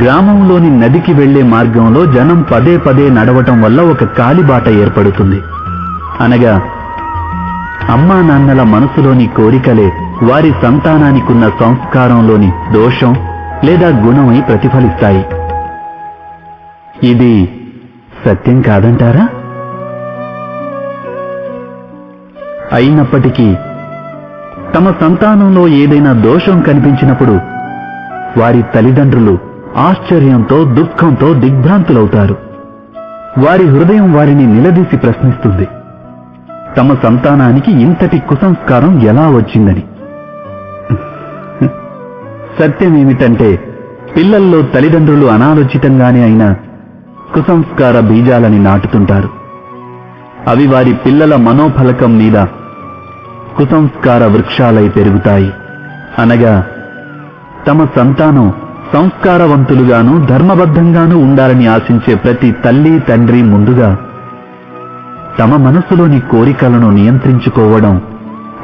గ్రామంలోని నదికి వెళ్లే మార్గంలో జనం పదే పదే నడవటం వల్ల ఒక కాలిబాట ఏర్పడుతుంది. అనగా అమ్మా నాన్నల మనసులోని కోరికలే వారి సంతానానికున్న సంస్కారంలోని దోషం లేదా గుణమై ప్రతిఫలిస్తాయి. ఇది సత్యం కాదంటారా? అయినప్పటికీ తమ సంతానంలో ఏదైనా దోషం కనిపించినప్పుడు వారి తల్లిదండ్రులు ఆశ్చర్యంతో, దుఃఖంతో దిగ్భ్రాంతులవుతారు. వారి హృదయం వారిని నిలదీసి ప్రశ్నిస్తుంది, తమ సంతానానికి ఇంతటి కుసంస్కారం ఎలా వచ్చిందని. సత్యమేమిటంటే పిల్లల్లో తల్లిదండ్రులు అనాలోచితంగానే అయినా కుసంస్కార బీజాలని నాటుతుంటారు. అవి వారి పిల్లల మనోఫలకం మీద కుసంస్కార వృక్షాలై పెరుగుతాయి. అనగా తమ సంతానం సంస్కారవంతులుగాను, ధర్మబద్ధంగాను ఉండాలని ఆశించే ప్రతి తల్లి, తండ్రి ముందుగా తమ మనసులోని కోరికలను నియంత్రించుకోవడం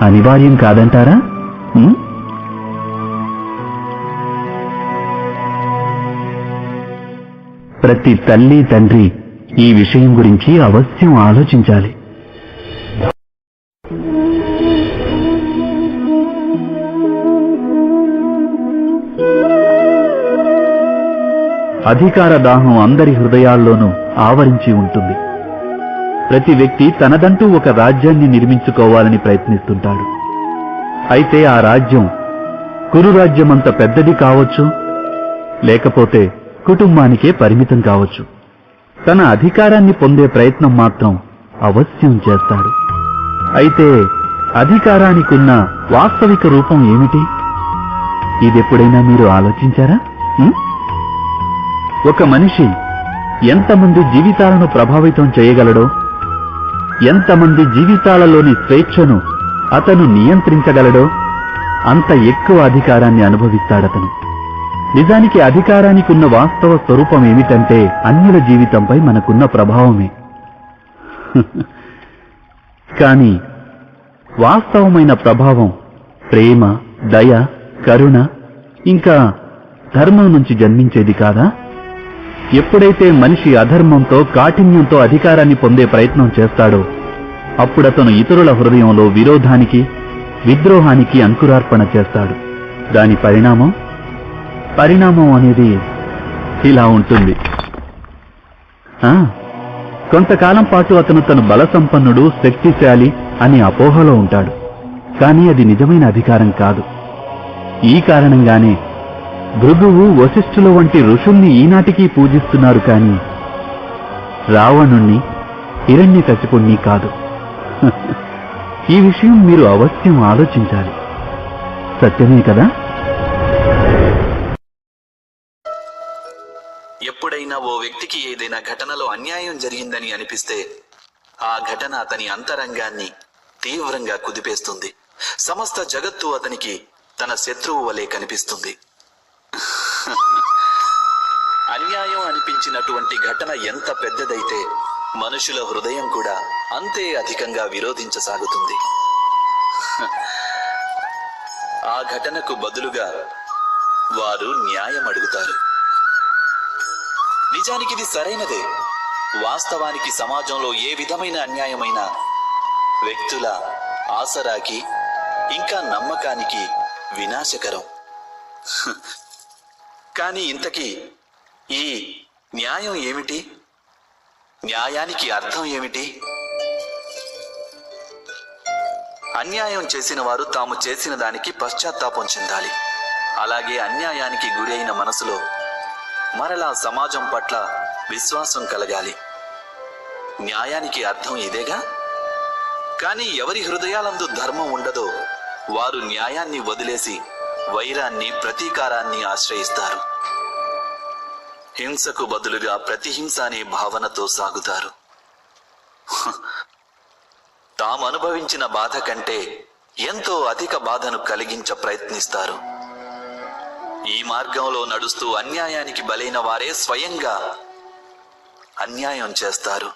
అనివార్యం కాదంటారా? ప్రతి తల్లి, తండ్రి ఈ విషయం గురించి అవశ్యం ఆలోచించాలి. అధికార దాహం అందరి హృదయాల్లోనూ ఆవరించి ఉంటుంది. ప్రతి వ్యక్తి తనదంటూ ఒక రాజ్యాన్ని నిర్మించుకోవాలని ప్రయత్నిస్తుంటాడు. అయితే ఆ రాజ్యం కురురాజ్యమంత పెద్దది కావచ్చు, లేకపోతే కుటుంబానికే పరిమితం కావచ్చు. తన అధికారాన్ని పొందే ప్రయత్నం మాత్రం అవశ్యం చేస్తాడు. అయితే అధికారానికున్న వాస్తవిక రూపం ఏమిటి? ఇదెప్పుడైనా మీరు ఆలోచించారా? ఒక మనిషి ఎంతమంది జీవితాలను ప్రభావితం చేయగలడో, ఎంతమంది జీవితాలలోని స్వేచ్ఛను అతను నియంత్రించగలడో అంత ఎక్కువ అధికారాన్ని అనుభవిస్తాడతను. నిజానికి అధికారానికి ఉన్న వాస్తవ స్వరూపం ఏమిటంటే అన్యుల జీవితంపై మనకున్న ప్రభావమే. కానీ వాస్తవమైన ప్రభావం ప్రేమ, దయ, కరుణ ఇంకా ధర్మం నుంచి జన్మించేది కాదా? ఎప్పుడైతే మనిషి అధర్మంతో, కాఠిన్యంతో అధికారాన్ని పొందే ప్రయత్నం చేస్తాడో అప్పుడతను ఇతరుల హృదయంలో విరోధానికి, విద్రోహానికి అంకురార్పణ చేస్తాడు. దాని పరిణామం అనేది ఇలా ఉంటుంది. కొంతకాలం పాటు అతను తన బల సంపన్నుడు, శక్తిశాలి అనే అపోహలో ఉంటాడు. కానీ అది నిజమైన అధికారం కాదు. ఈ కారణంగానే భృగువు, వశిష్ఠుల వంటి ఋషుల్ని ఈనాటికి పూజిస్తున్నారు. కానీ రావణుణ్ణి, హిరణ్యకశిపుణ్ణి కాదు. ఈ విషయం మీరు అవశ్యం ఆలోచించాలి. సత్యమే కదా? ఎప్పుడైనా ఓ వ్యక్తికి ఏదైనా ఘటనలో అన్యాయం జరిగిందని అనిపిస్తే ఆ ఘటన అతని అంతరంగాన్ని తీవ్రంగా కుదిపేస్తుంది. సమస్త జగత్తు అతనికి తన శత్రువు వలె కనిపిస్తుంది. అన్యాయం అనిపించినటువంటి ఘటన ఎంత పెద్దదైతే మనుషుల హృదయం కూడా అంతే అధికంగా విరోధించసాగుతుంది. ఆ ఘటనకు బదులుగా వారు న్యాయం అడుగుతారు. నిజానికి ఇది సరైనదే. వాస్తవానికి సమాజంలో ఏ విధమైన అన్యాయమైన వ్యక్తుల ఆసరాకి ఇంకా నమ్మకానికి వినాశకరం. కానీ ఇంతకీ ఈ న్యాయం ఏమిటి? న్యాయానికి అర్థం ఏమిటి? అన్యాయం చేసిన వారు తాము చేసిన దానికి పశ్చాత్తాపం చెందాలి. అలాగే అన్యాయానికి గురైన మనసులో మరలా సమాజం పట్ల విశ్వాసం కలగాలి. న్యాయానికి అర్థం ఇదేగా? కానీ ఎవరి హృదయాలందు ధర్మం ఉండదో వారు న్యాయాన్ని వదిలేసి వైరాన్ని, ప్రతీకారాన్ని ఆశ్రయిస్తారు. హింసకు బదులుగా ప్రతిహింస అనే భావనతో సాగుతారు. తాము అనుభవించిన బాధ కంటే ఎంతో అధిక బాధను కలిగించ ప్రయత్నిస్తారు. ఈ మార్గంలో నడుస్తూ అన్యాయానికి బలైన వారే స్వయంగా అన్యాయం చేస్తారు.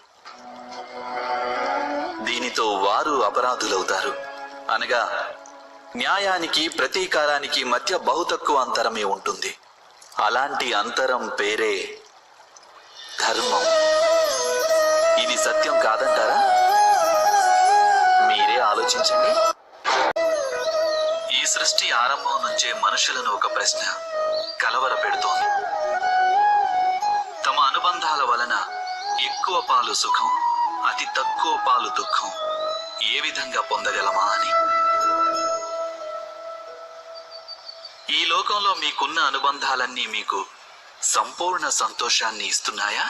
దీనితో వారు అపరాధులవుతారు. అనగా న్యాయానికి, ప్రతీకారానికి మధ్య బహు తక్కువ అంతరమే ఉంటుంది. అలాంటి అంతరం పేరే ధర్మం. ఇది సత్యం కాదంటారా? మీరే ఆలోచించండి. ఈ సృష్టి ఆరంభం నుంచే మనుషులను ఒక ప్రశ్న కలవరపెడుతోంది. తమ అనుబంధాల వలన ఎక్కువ పాలు సుఖం, అతి తక్కువ పాలు దుఃఖం ఏ విధంగా పొందగలమా అని. ఈ లోకంలో మీకున్న అనుబంధాలన్నీ మీకు సంపూర్ణ సంతోషాన్ని ఇస్తున్నాయా?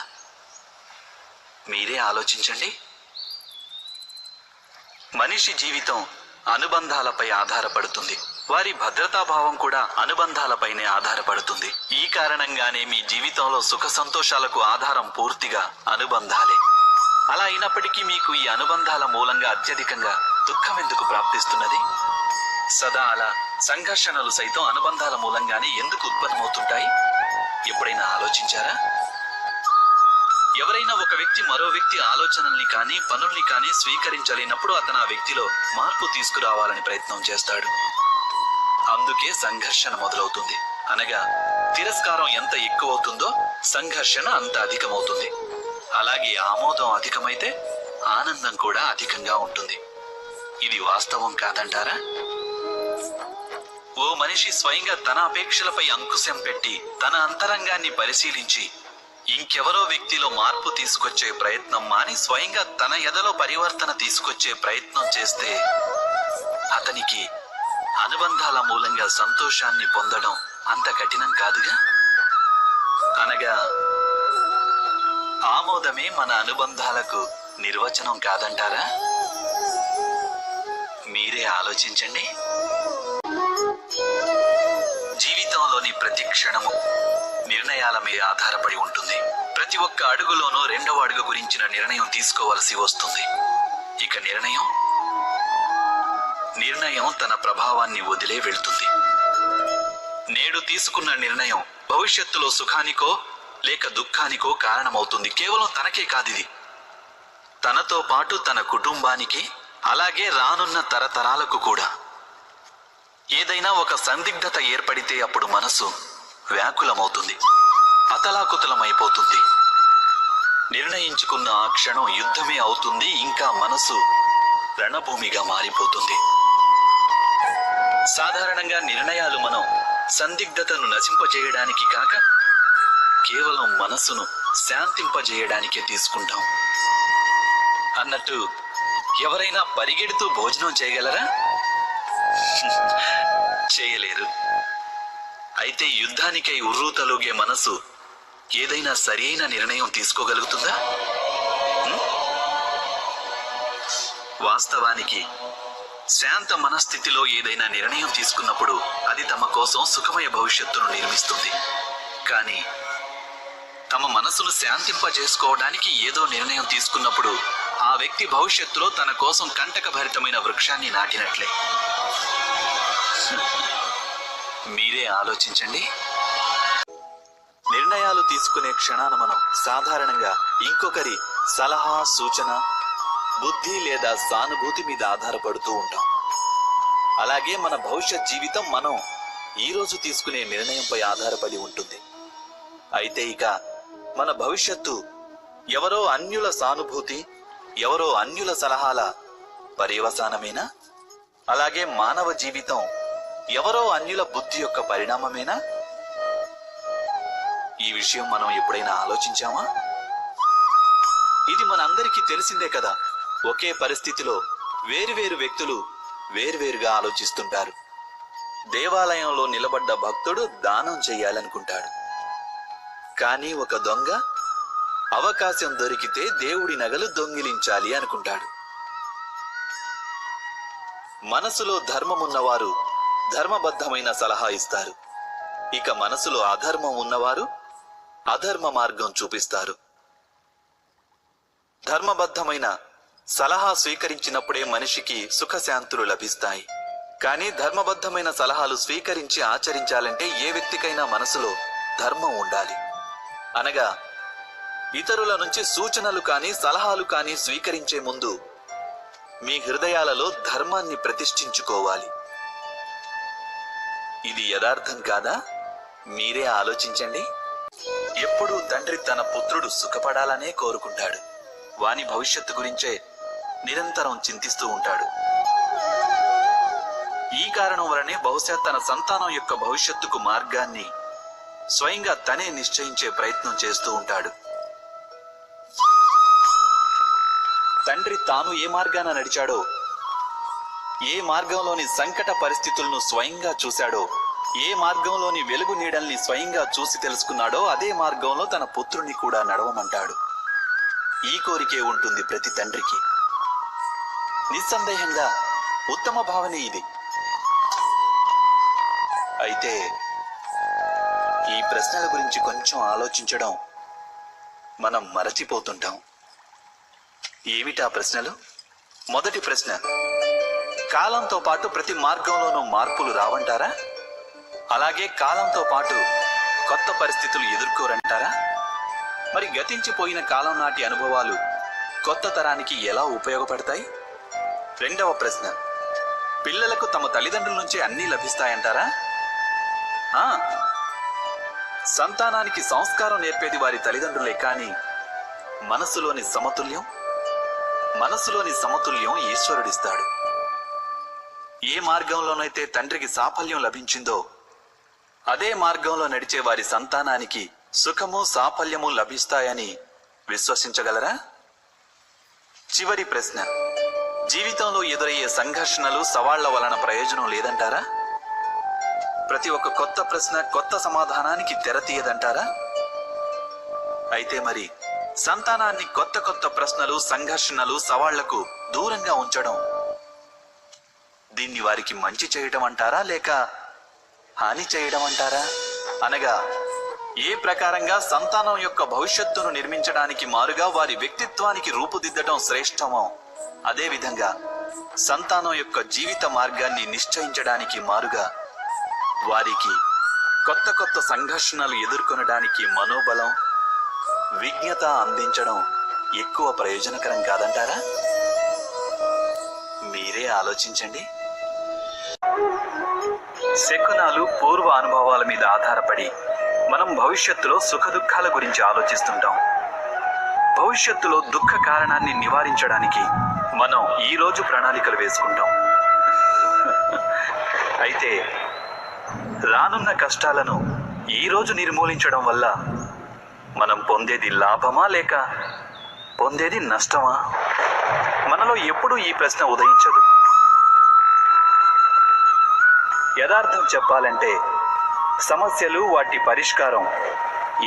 మీరే ఆలోచించండి. మనిషి జీవితం అనుబంధాలపై ఆధారపడుతుంది. వారి భద్రతాభావం కూడా అనుబంధాలపైనే ఆధారపడుతుంది. ఈ కారణంగానే మీ జీవితంలో సుఖ సంతోషాలకు ఆధారం పూర్తిగా అనుబంధాలే. అలా అయినప్పటికీ మీకు ఈ అనుబంధాల మూలంగా అత్యధికంగా దుఃఖం ఎందుకు ప్రాప్తిస్తున్నది? సదా అలా సంఘర్షణలు సైతం అనుబంధాల మూలంగానే ఎందుకు ఉత్పన్నమవుతుంటాయి? ఎప్పుడైనా ఆలోచించారా? ఎవరైనా ఒక వ్యక్తి మరో వ్యక్తి ఆలోచనల్ని కానీ పనుల్ని కానీ స్వీకరించలేనప్పుడు అతను ఆ వ్యక్తిలో మార్పు తీసుకురావాలని ప్రయత్నం చేస్తాడు. అందుకే సంఘర్షణ మొదలవుతుంది. అనగా తిరస్కారం ఎంత ఎక్కువ అవుతుందో సంఘర్షణ అంత అధికమవుతుంది. అలాగే ఆమోదం అధికమైతే ఆనందం కూడా అధికంగా ఉంటుంది. ఇది వాస్తవం కాదంటారా? ఓ మనిషి స్వయంగా తన అపేక్షలపై అంకుశం పెట్టి తన అంతరంగాన్ని పరిశీలించి ఇంకెవరో వ్యక్తిలో మార్పు తీసుకొచ్చే ప్రయత్నం మాని స్వయంగా తన ఎదలో పరివర్తన తీసుకొచ్చే ప్రయత్నం చేస్తే అతనికి అనుబంధాల మూలంగా సంతోషాన్ని పొందడం అంత కఠినం కాదుగా. అనగా ఆమోదమే మన అనుబంధాలకు నిర్వచనం కాదంటారా? మీరే ఆలోచించండి. జీవితంలోని ప్రతి క్షణము నిర్ణయాల మీద ఆధారపడి ఉంటుంది. ప్రతి ఒక్క అడుగులోనూ రెండవ అడుగు గురించిన నిర్ణయం తీసుకోవలసి వస్తుంది. ఇక నిర్ణయం తన ప్రభావాన్ని వదిలే వెళ్తుంది. నేడు తీసుకున్న నిర్ణయం భవిష్యత్తులో సుఖానికో లేక దుఃఖానికో కారణమవుతుంది. కేవలం తనకే కాదిది, తనతో పాటు తన కుటుంబానికి అలాగే రానున్న తరతరాలకు కూడా. ఏదైనా ఒక సందిగ్ధత ఏర్పడితే అప్పుడు మనసు వ్యాకులమవుతుంది, అతలాకుతలమైపోతుంది. నిర్ణయించుకున్న ఆ క్షణం యుద్ధమే అవుతుంది, ఇంకా మనసు రణభూమిగా మారిపోతుంది. సాధారణంగా నిర్ణయాలు మనం సందిగ్ధతను నశింపజేయడానికి కాక కేవలం మనసును శాంతింపజేయడానికే తీసుకుంటాం. అన్నట్టు ఎవరైనా పరిగెడుతూ భోజనం చేయగలరా? చేయలేరు. అయితే యుద్ధానికై ఉర్రూతలూగే మనసు ఏదైనా సరైన నిర్ణయం తీసుకోగలుగుతుందా? వాస్తవానికి శాంత మనస్థితిలో ఏదైనా నిర్ణయం తీసుకున్నప్పుడు అది తమ కోసం సుఖమయ భవిష్యత్తును నిర్మిస్తుంది. కానీ తమ మనసును శాంతింపజేసుకోవడానికి ఏదో నిర్ణయం తీసుకున్నప్పుడు ఆ వ్యక్తి భవిష్యత్తులో తన కోసం కంటకభరితమైన వృక్షాన్ని నాటినట్లే. మీరే ఆలోచించండి. నిర్ణయాలు తీసుకునే క్షణాన మనం సాధారణంగా ఇంకొకరి సలహా, సూచన, బుద్ధి లేదా సానుభూతి మీద ఆధారపడుతూ ఉంటాం. అలాగే మన భవిష్యత్ జీవితం మనం ఈరోజు తీసుకునే నిర్ణయంపై ఆధారపడి ఉంటుంది. అయితే ఇక మన భవిష్యత్తు ఎవరో అన్యుల సానుభూతి, ఎవరో అన్యుల సలహాల పర్యవసానమేనా? అలాగే మానవ జీవితం ఎవరో అన్యుల బుద్ధి యొక్క పరిణామమేనా? ఈ విషయం మనం ఎప్పుడైనా ఆలోచించామా? ఇది మనందరికీ తెలిసిందే కదా. ఒకే పరిస్థితిలో వేరువేరు వ్యక్తులు వేరువేరుగా ఆలోచిస్తుంటారు. దేవాలయంలో నిలబడ్డ భక్తుడు దానం చెయ్యాలనుకుంటాడు, కానీ ఒక దొంగ అవకాశం దొరికితే దేవుడి నగలు దొంగిలించాలి అనుకుంటాడు. మనసులో ధర్మమున్నవారు ధర్మబద్ధమైన సలహా ఇస్తారు. ఇక మనసులో అధర్మం ఉన్నవారు అధర్మ మార్గం చూపిస్తారు. ధర్మబద్ధమైన సలహా స్వీకరించినప్పుడే మనిషికి సుఖశాంతులు లభిస్తాయి. కానీ ధర్మబద్ధమైన సలహాలు స్వీకరించి ఆచరించాలంటే ఏ వ్యక్తికైనా మనసులో ధర్మం ఉండాలి. అనగా ఇతరుల నుంచి సూచనలు కానీ సలహాలు కానీ స్వీకరించే ముందు మీ హృదయాలలో ధర్మాన్ని ప్రతిష్ఠించుకోవాలి. ఇది యథార్థం కాదా? మీరే ఆలోచించండి. ఎప్పుడూ తండ్రి తన పుత్రుడు సుఖపడాలనే కోరుకుంటాడు. వాని భవిష్యత్తు గురించే నిరంతరం చింతిస్తూ ఉంటాడు. ఈ కారణం వలనే బహుశా తన సంతానం యొక్క భవిష్యత్తుకు మార్గాన్ని స్వయంగా తనే నిశ్చయించే ప్రయత్నం చేస్తూ ఉంటాడు. తండ్రి తాను ఏ మార్గాన నడిచాడో, ఏ మార్గంలోని సంకట పరిస్థితులను స్వయంగా చూశాడో, ఏ మార్గంలోని వెలుగు నీడల్ని స్వయంగా చూసి తెలుసుకున్నాడో అదే మార్గంలో తన పుత్రుని కూడా నడవమంటాడు. ఈ కోరికే ఉంటుంది ప్రతి తండ్రికి. నిస్సందేహంగా ఉత్తమ భావనే ఇది. అయితే ఈ ప్రశ్నల గురించి కొంచెం ఆలోచించడం మనం మరచిపోతుంటాం. ఏమిటా ప్రశ్నలు? మొదటి ప్రశ్న, కాలంతో పాటు ప్రతి మార్గంలోనూ మార్పులు రావంటారా? అలాగే కాలంతో పాటు కొత్త పరిస్థితులు ఎదుర్కోరంటారా? మరి గతించిపోయిన కాలం నాటి అనుభవాలు కొత్త తరానికి ఎలా ఉపయోగపడతాయి? రెండవ ప్రశ్న, పిల్లలకు తమ తల్లిదండ్రుల నుంచే అన్నీ లభిస్తాయంటారా? సంతానానికి సంస్కారం నేర్పేది వారి తల్లిదండ్రులే, కానీ మనసులోని సమతుల్యం ఈశ్వరుడిస్తాడు. ఏ మార్గంలోనైతే తండ్రికి సాఫల్యం లభించిందో అదే మార్గంలో నడిచే వారి సంతానానికి సుఖము సాఫల్యము లభిస్తాయని విశ్వసించగలరా? చివరి ప్రశ్న, జీవితంలో ఎదురయ్యే సంఘర్షణలు సవాళ్ల వలన ప్రయోజనం లేదంటారా? ప్రతి ఒక్క కొత్త ప్రశ్న కొత్త సమాధానానికి తెరతీయదంటారా? అయితే మరి సంతానాన్ని కొత్త కొత్త ప్రశ్నలు, సంఘర్షణలు, సవాళ్లకు దూరంగా ఉంచడం, దీన్ని వారికి మంచి చేయడం అంటారా లేక హాని చేయడం అంటారా? అనగా ఏ ప్రకారంగా సంతానం యొక్క భవిష్యత్తును నిర్మించడానికి మారుగా వారి వ్యక్తిత్వానికి రూపుదిద్దడం శ్రేష్టమో, అదేవిధంగా సంతానం యొక్క జీవిత మార్గాన్ని నిశ్చయించడానికి మారుగా వారికి కొత్త కొత్త సంఘర్షణలు ఎదుర్కొనడానికి మనోబలం, విజ్ఞత అందించడం ఎక్కువ ప్రయోజనకరం కాదంటారా? మీరే ఆలోచించండి. శకునాలు పూర్వ అనుభవాల మీద ఆధారపడి మనం భవిష్యత్తులో సుఖ దుఃఖాల గురించి ఆలోచిస్తుంటాం. భవిష్యత్తులో దుఃఖ కారణాన్ని నివారించడానికి మనం ఈ రోజు ప్రణాళికలు వేసుకుంటాం. అయితే రానున్న కష్టాలను ఈ రోజు నిర్మూలించడం వల్ల మనం పొందేది లాభమా లేక పొందేది నష్టమా? మనలో ఎప్పుడూ ఈ ప్రశ్న ఉదయించదు. యథార్థం చెప్పాలంటే సమస్యలు వాటి పరిష్కారం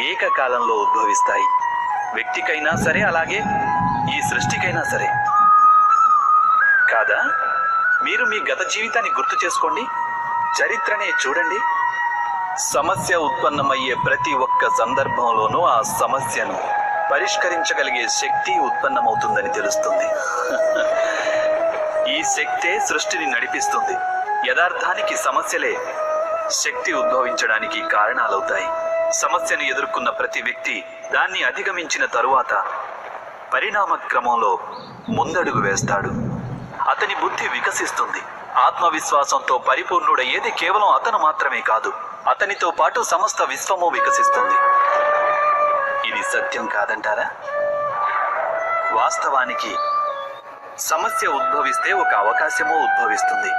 ఏకకాలంలో ఉద్భవిస్తాయి. వ్యక్తికైనా సరే, అలాగే ఈ సృష్టికైనా సరే. కాదా? మీరు మీ గత జీవితాన్ని గుర్తు చేసుకోండి, చరిత్రనే చూడండి. సమస్య ఉత్పన్నమయ్యే ప్రతి ఒక్క సందర్భంలోనూ ఆ సమస్యను పరిష్కరించగలిగే శక్తి ఉత్పన్నమవుతుందని తెలుస్తుంది. ఈ శక్తే సృష్టిని నడిపిస్తుంది. యథార్థానికి సమస్యలే శక్తి ఉద్భవించడానికి కారణాలవుతాయి. సమస్యను ఎదుర్కొన్న ప్రతి వ్యక్తి దాన్ని అధిగమించిన తరువాత పరిణామ క్రమంలో ముందడుగు వేస్తాడు. అతని బుద్ధి వికసిస్తుంది. ఆత్మవిశ్వాసంతో పరిపూర్ణుడయ్యేది కేవలం అతను మాత్రమే కాదు, అతనితో పాటు సమస్త విశ్వము వికసిస్తుంది. ఇది సత్యం కాదంటారా? వాస్తవానికి సమస్య ఉద్భవిస్తే ఒక అవకాశమూ ఉద్భవిస్తుంది.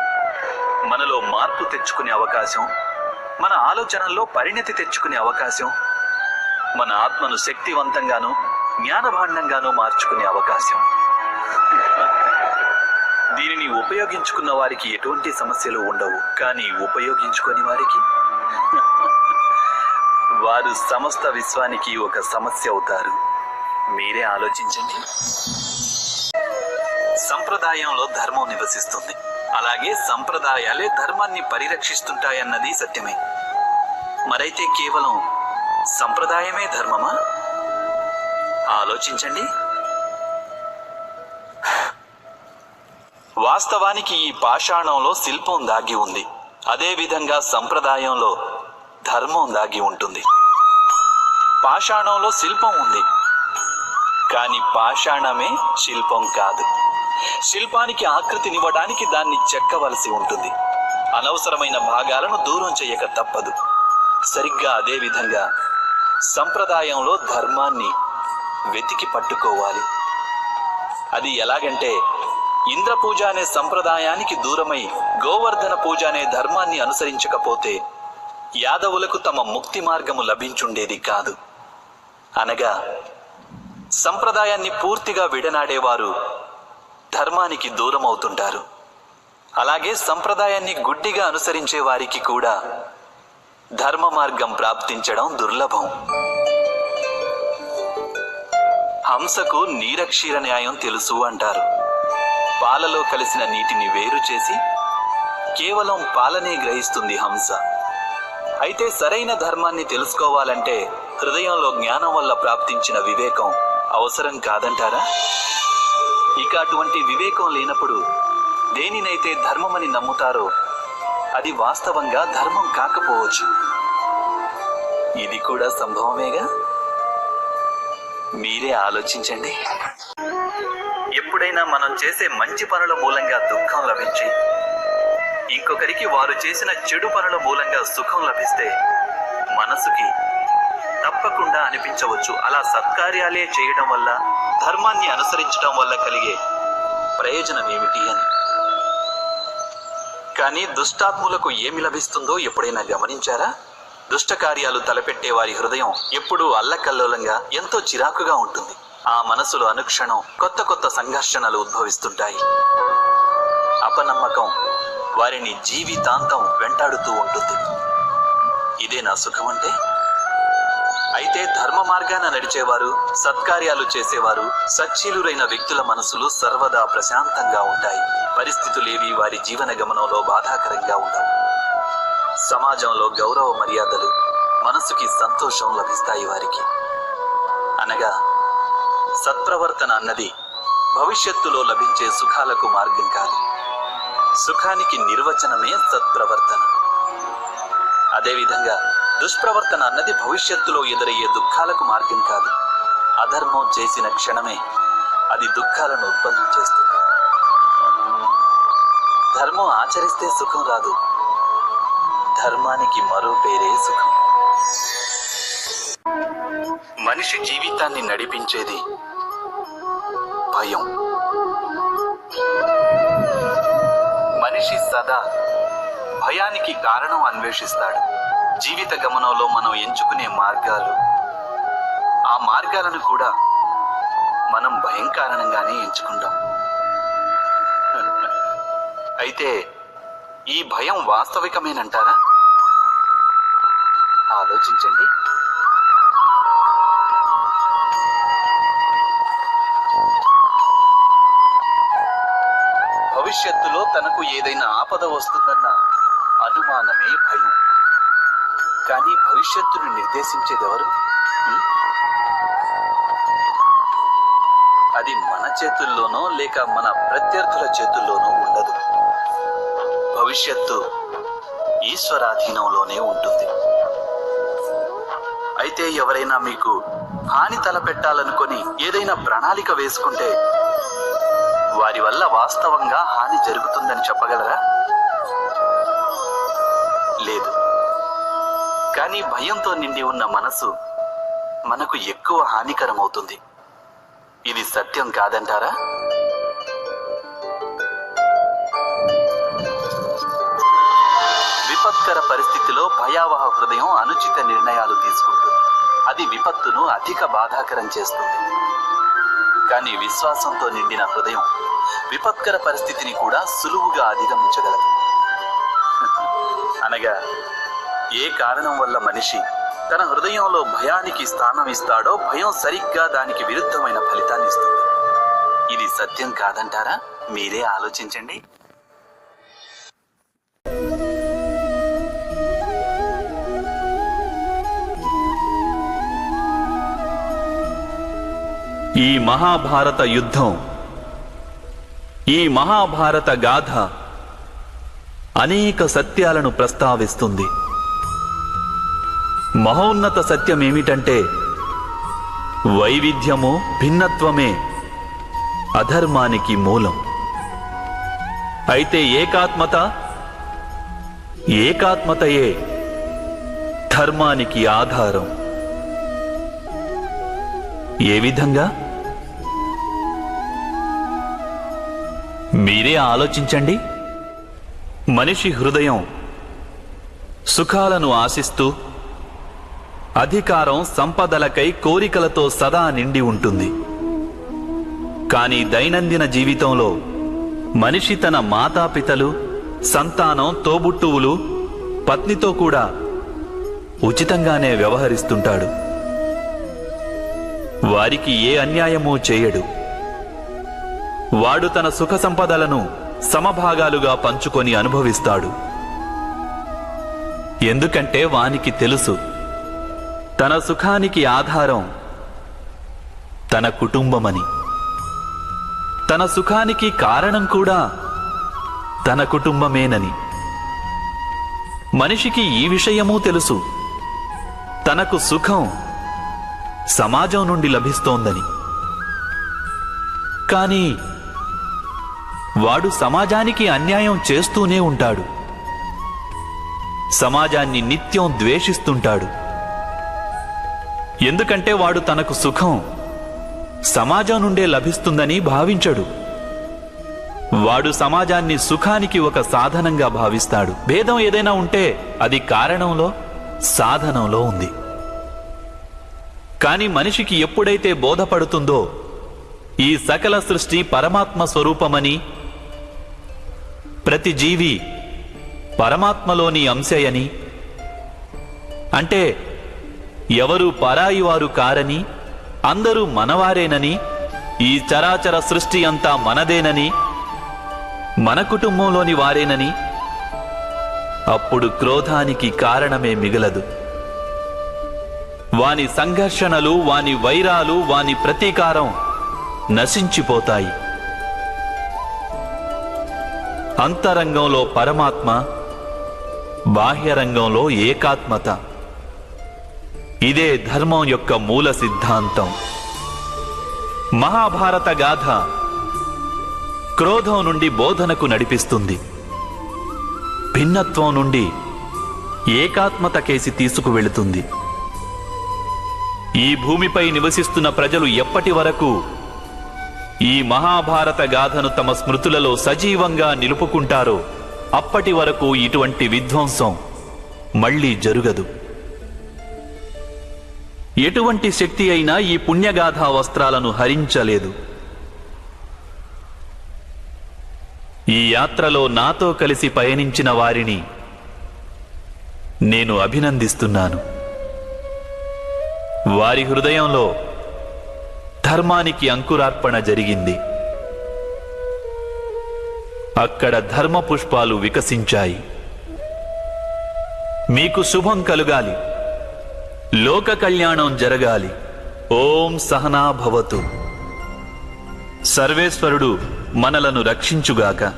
మనలో మార్పు తెచ్చుకునే అవకాశం, మన ఆలోచనల్లో పరిణతి తెచ్చుకునే అవకాశం, మన ఆత్మను శక్తివంతంగానూ జ్ఞానభాండంగానూ మార్చుకునే అవకాశం. దీనిని ఉపయోగించుకున్న వారికి ఎటువంటి సమస్యలు ఉండవు, కానీ ఉపయోగించుకొని వారికి వారు సమస్త విశ్వానికి ఒక సమస్య అవుతారు. మీరే ఆలోచించండి. సంప్రదాయంలో ధర్మం నివసిస్తుంది, అలాగే సంప్రదాయాలే ధర్మాన్ని పరిరక్షిస్తుంటాయన్నది సత్యమే. మరైతే కేవలం సంప్రదాయమే ధర్మమా? ఆలోచించండి. వాస్తవానికి ఈ పాషాణంలో శిల్పం దాగి ఉంది. అదేవిధంగా సంప్రదాయంలో ధర్మం దాగి ఉంటుంది. పాషాణంలో శిల్పం ఉంది, కానీ పాషాణమే శిల్పం కాదు. శిల్పానికి ఆకృతినివ్వడానికి దాన్ని చెక్కవలసి ఉంటుంది. అనవసరమైన భాగాలను దూరం చేయక తప్పదు. సరిగ్గా అదే విధంగా సంప్రదాయంలో ధర్మాన్ని వెతికి పట్టుకోవాలి. అది ఎలాగంటే, ఇంద్ర పూజ అనే సంప్రదాయానికి దూరమై గోవర్ధన పూజ అనే ధర్మాన్ని అనుసరించకపోతే యాదవులకు తమ ముక్తి మార్గము లభించుండేది కాదు. అనగా సంప్రదాయాన్ని పూర్తిగా విడనాడేవారు ధర్మానికి దూరం అవుతుంటారు. అలాగే సంప్రదాయాన్ని గుడ్డిగా అనుసరించే వారికి కూడా ధర్మ మార్గం ప్రాప్తించడం దుర్లభం. హంసకు నీరక్షీర న్యాయం తెలుసు అంటారు. పాలలో కలిసిన నీటిని వేరు చేసి కేవలం పాలనే గ్రహిస్తుంది హంస. అయితే సరైన ధర్మాన్ని తెలుసుకోవాలంటే హృదయంలో జ్ఞానం వల్ల ప్రాప్తించిన వివేకం అవసరం కాదంటారా? ఇక అటువంటి వివేకం లేనప్పుడు దేనినైతే ధర్మమని నమ్ముతారో అది వాస్తవంగా ధర్మం కాకపోవచ్చు. ఇది కూడా సంభవమేగా? మీరే ఆలోచించండి. ఎప్పుడైనా మనం చేసే మంచి పనుల మూలంగా దుఃఖం లభించి ఇంకొకరికి వారు చేసిన చెడు పనుల మూలంగా సుఖం లభిస్తే మనసుకి తప్పకుండా అనిపించవచ్చు, అలా సత్కార్యాలే చేయడం వల్ల, ధర్మాన్ని అనుసరించడం వల్ల కలిగే ప్రయోజనం ఏమిటి అని. కానీ దుష్టాత్ములకు ఏమి లభిస్తుందో ఎప్పుడైనా గమనించారా? దుష్ట కార్యాలు తలపెట్టే వారి హృదయం ఎప్పుడూ అల్లకల్లోలంగా, ఎంతో చిరాకుగా ఉంటుంది. ఆ మనసులో అనుక్షణం కొత్త కొత్త సంఘర్షణలు ఉద్భవిస్తుంటాయి. అపనమ్మకం వారిని జీవితాంతం వెంటాడుతూ ఉంటుంది. ఇదే నా సుఖం అంటే? అయితే ధర్మ మార్గాన నడిచేవారు, సత్కార్యాలు చేసేవారు, సచ్చీలురైన వ్యక్తుల మనసులు సర్వదా ప్రశాంతంగా ఉంటాయి. పరిస్థితులేవి వారి జీవన గమనంలో బాధాకరంగా ఉండవు. సమాజంలో గౌరవ మర్యాదలు, మనసుకి సంతోషం లభిస్తాయి వారికి. అనగా సత్ప్రవర్తన అన్నది భవిష్యత్తులో లభించే సుఖాలకు మార్గం కాదు. సుఖానికి నిర్వచనమే సత్ప్రవర్తన. అదేవిధంగా దుష్ప్రవర్తన అన్నది భవిష్యత్తులో ఎదురయ్యే దుఃఖాలకు మార్గం కాదు. అధర్మం చేసిన క్షణమే అది దుఃఖాలను ఉత్పన్నం చేస్తుంది. ధర్మం ఆచరిస్తే సుఖం రాదు, ధర్మానికి మరో పేరే సుఖం. మనిషి జీవితాన్ని నడిపించేది భయం. మనిషి సదా భయానికి కారణం అన్వేషిస్తాడు. జీవిత గమనంలో మనం ఎంచుకునే మార్గాలు, ఆ మార్గాలను కూడా మనం భయం కారణంగానే ఎంచుకుంటాం. అయితే ఈ భయం వాస్తవికమేనంటారా? ఆలోచించండి. భవిష్యత్తులో తనకు ఏదైనా ఆపద వస్తుందన్న అనుమానమే భయం. కానీ భవిష్యత్తును నిర్దేశించేదెవరు? అది మన చేతుల్లోనో లేక మన ప్రత్యర్థుల చేతుల్లోనో ఉండదు. భవిష్యత్తు ఈశ్వరాధీనంలోనే ఉంటుంది. అయితే ఎవరైనా మీకు హాని తలపెట్టాలనుకొని ఏదైనా ప్రణాళిక వేసుకుంటే వారి వల్ల వాస్తవంగా హాని జరుగుతుందని చెప్పగలరా? లేదు. కానీ భయంతో నిండి ఉన్న మనసు మనకు ఎక్కువ హానికరమవుతుంది. ఇది సత్యం కాదంటారా? విపత్కర పరిస్థితిలో భయావహ హృదయం అనుచిత నిర్ణయాలు తీసుకుంటుంది. అది విపత్తును అధిక బాధాకరం చేస్తుంది. కానీ విశ్వాసంతో నిండిన హృదయం విపత్కర పరిస్థితిని కూడా సులువుగా అధిగమించగలదు. అనగా ఏ కారణం వల్ల మనిషి తన హృదయంలో భయానికి స్థానం ఇస్తాడో భయం సరిగ్గా దానికి విరుద్ధమైన ఫలితాన్ని ఇస్తుంది. ఇది సత్యం కాదంటారా? మీరే ఆలోచించండి. ఈ మహాభారత యుద్ధం, ఈ మహాభారత గాథ అనేక సత్యాలను ప్రస్తావిస్తుంది. మహోన్నత సత్యం ఏమిటంటే వైవిధ్యము, భిన్నత్వమే అధర్మానికి మూలం. అయితే ఏకాత్మతయే ధర్మానికి ఆధారం. ఏ విధంగా? మీరే ఆలోచించండి. మనిషి హృదయం సుఖాలను ఆశిస్తూ అధికారం, సంపదలకై కోరికలతో సదా నిండి ఉంటుంది. కానీ దైనందిన జీవితంలో మనిషి తన మాతాపితలు, సంతానం, తోబుట్టువులు, పత్నితో కూడా ఉచితంగానే వ్యవహరిస్తుంటాడు. వారికి ఏ అన్యాయమూ చేయడు. వాడు తన సుఖ సంపదలను సమభాగాలుగా పంచుకొని అనుభవిస్తాడు. ఎందుకంటే వానికి తెలుసు, తన సుఖానికి ఆధారం తన కుటుంబమని. తన సుఖానికి కారణం కూడా తన కుటుంబమేనని. మనిషికి ఈ విషయమూ తెలుసు, తనకు సుఖం సమాజం నుండి లభిస్తోందని. కానీ వాడు సమాజానికి అన్యాయం చేస్తూనే ఉంటాడు. సమాజాన్ని నిత్యం ద్వేషిస్తుంటాడు. ఎందుకంటే వాడు తనకు సుఖం సమాజం నుండే లభిస్తుందని భావించడు. వాడు సమాజాన్ని సుఖానికి ఒక సాధనంగా భావిస్తాడు. భేదం ఏదైనా ఉంటే అది కారణంలో, సాధనంలో ఉంది. కాని మనిషికి ఎప్పుడైతే బోధపడుతుందో ఈ సకల సృష్టి పరమాత్మ స్వరూపమని, ప్రతి జీవి పరమాత్మలోని అంశయని, అంటే ఎవరు పరాయి వారు కారని, అందరూ మనవారేనని, ఈ చరాచర సృష్టి అంతా మనదేనని, మన కుటుంబంలోని వారేనని, అప్పుడు క్రోధానికి కారణమే మిగలదు. వాని సంఘర్షణలు, వాని వైరాలు, వాని ప్రతీకారం నశించిపోతాయి. అంతరంగంలో పరమాత్మ, బాహ్యరంగంలో ఏకాత్మత. ఇదే ధర్మం యొక్క మూల సిద్ధాంతం. మహాభారత గాథ క్రోధం నుండి బోధనకు నడిపిస్తుంది. భిన్నత్వం నుండి ఏకాత్మత కేసి తీసుకువెళుతుంది. ఈ భూమిపై నివసిస్తున్న ప్రజలు ఎప్పటి వరకు ఈ మహాభారత గాథను తమ స్మృతులలో సజీవంగా నిలుపుకుంటారో అప్పటి వరకు ఇటువంటి విధ్వంసం మళ్లీ జరుగదు. ఎటువంటి శక్తి అయినా ఈ పుణ్యగాథా వస్త్రాలను హరించలేదు. ఈ యాత్రలో నాతో కలిసి పయనించిన వారిని నేను అభినందిస్తున్నాను. వారి హృదయంలో ధర్మానికి అంకురార్పణ జరిగింది. అక్కడ ధర్మ పుష్పాలు వికసించాయి. మీకు శుభం కలుగాలి, లోక కళ్యాణం జరగాలి. ఓం సహనా భవతు. సర్వేశ్వరుడు మనలను రక్షించుగాక.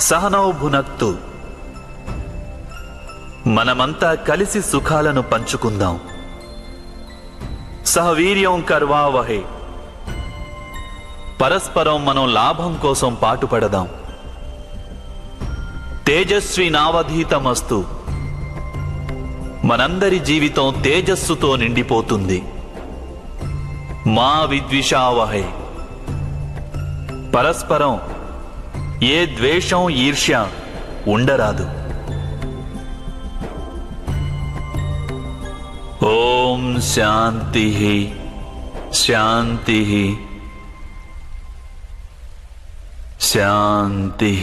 సహనౌ భునక్తు. మనమంతా కలిసి సుఖాలను పంచుకుందాం. సహవీర్యం కర్వావహే. పరస్పరం మనం లాభం కోసం పాటుపడదాం. తేజస్వి నావధీతమస్తు. మనందరి జీవితం తేజస్సుతో నిండిపోతుంది. మా విద్విషావహే. పరస్పరం ఏ ద్వేషం ఈర్ష్య ఉండరాదు. ఓం శాంతి శాంతి శాంతి.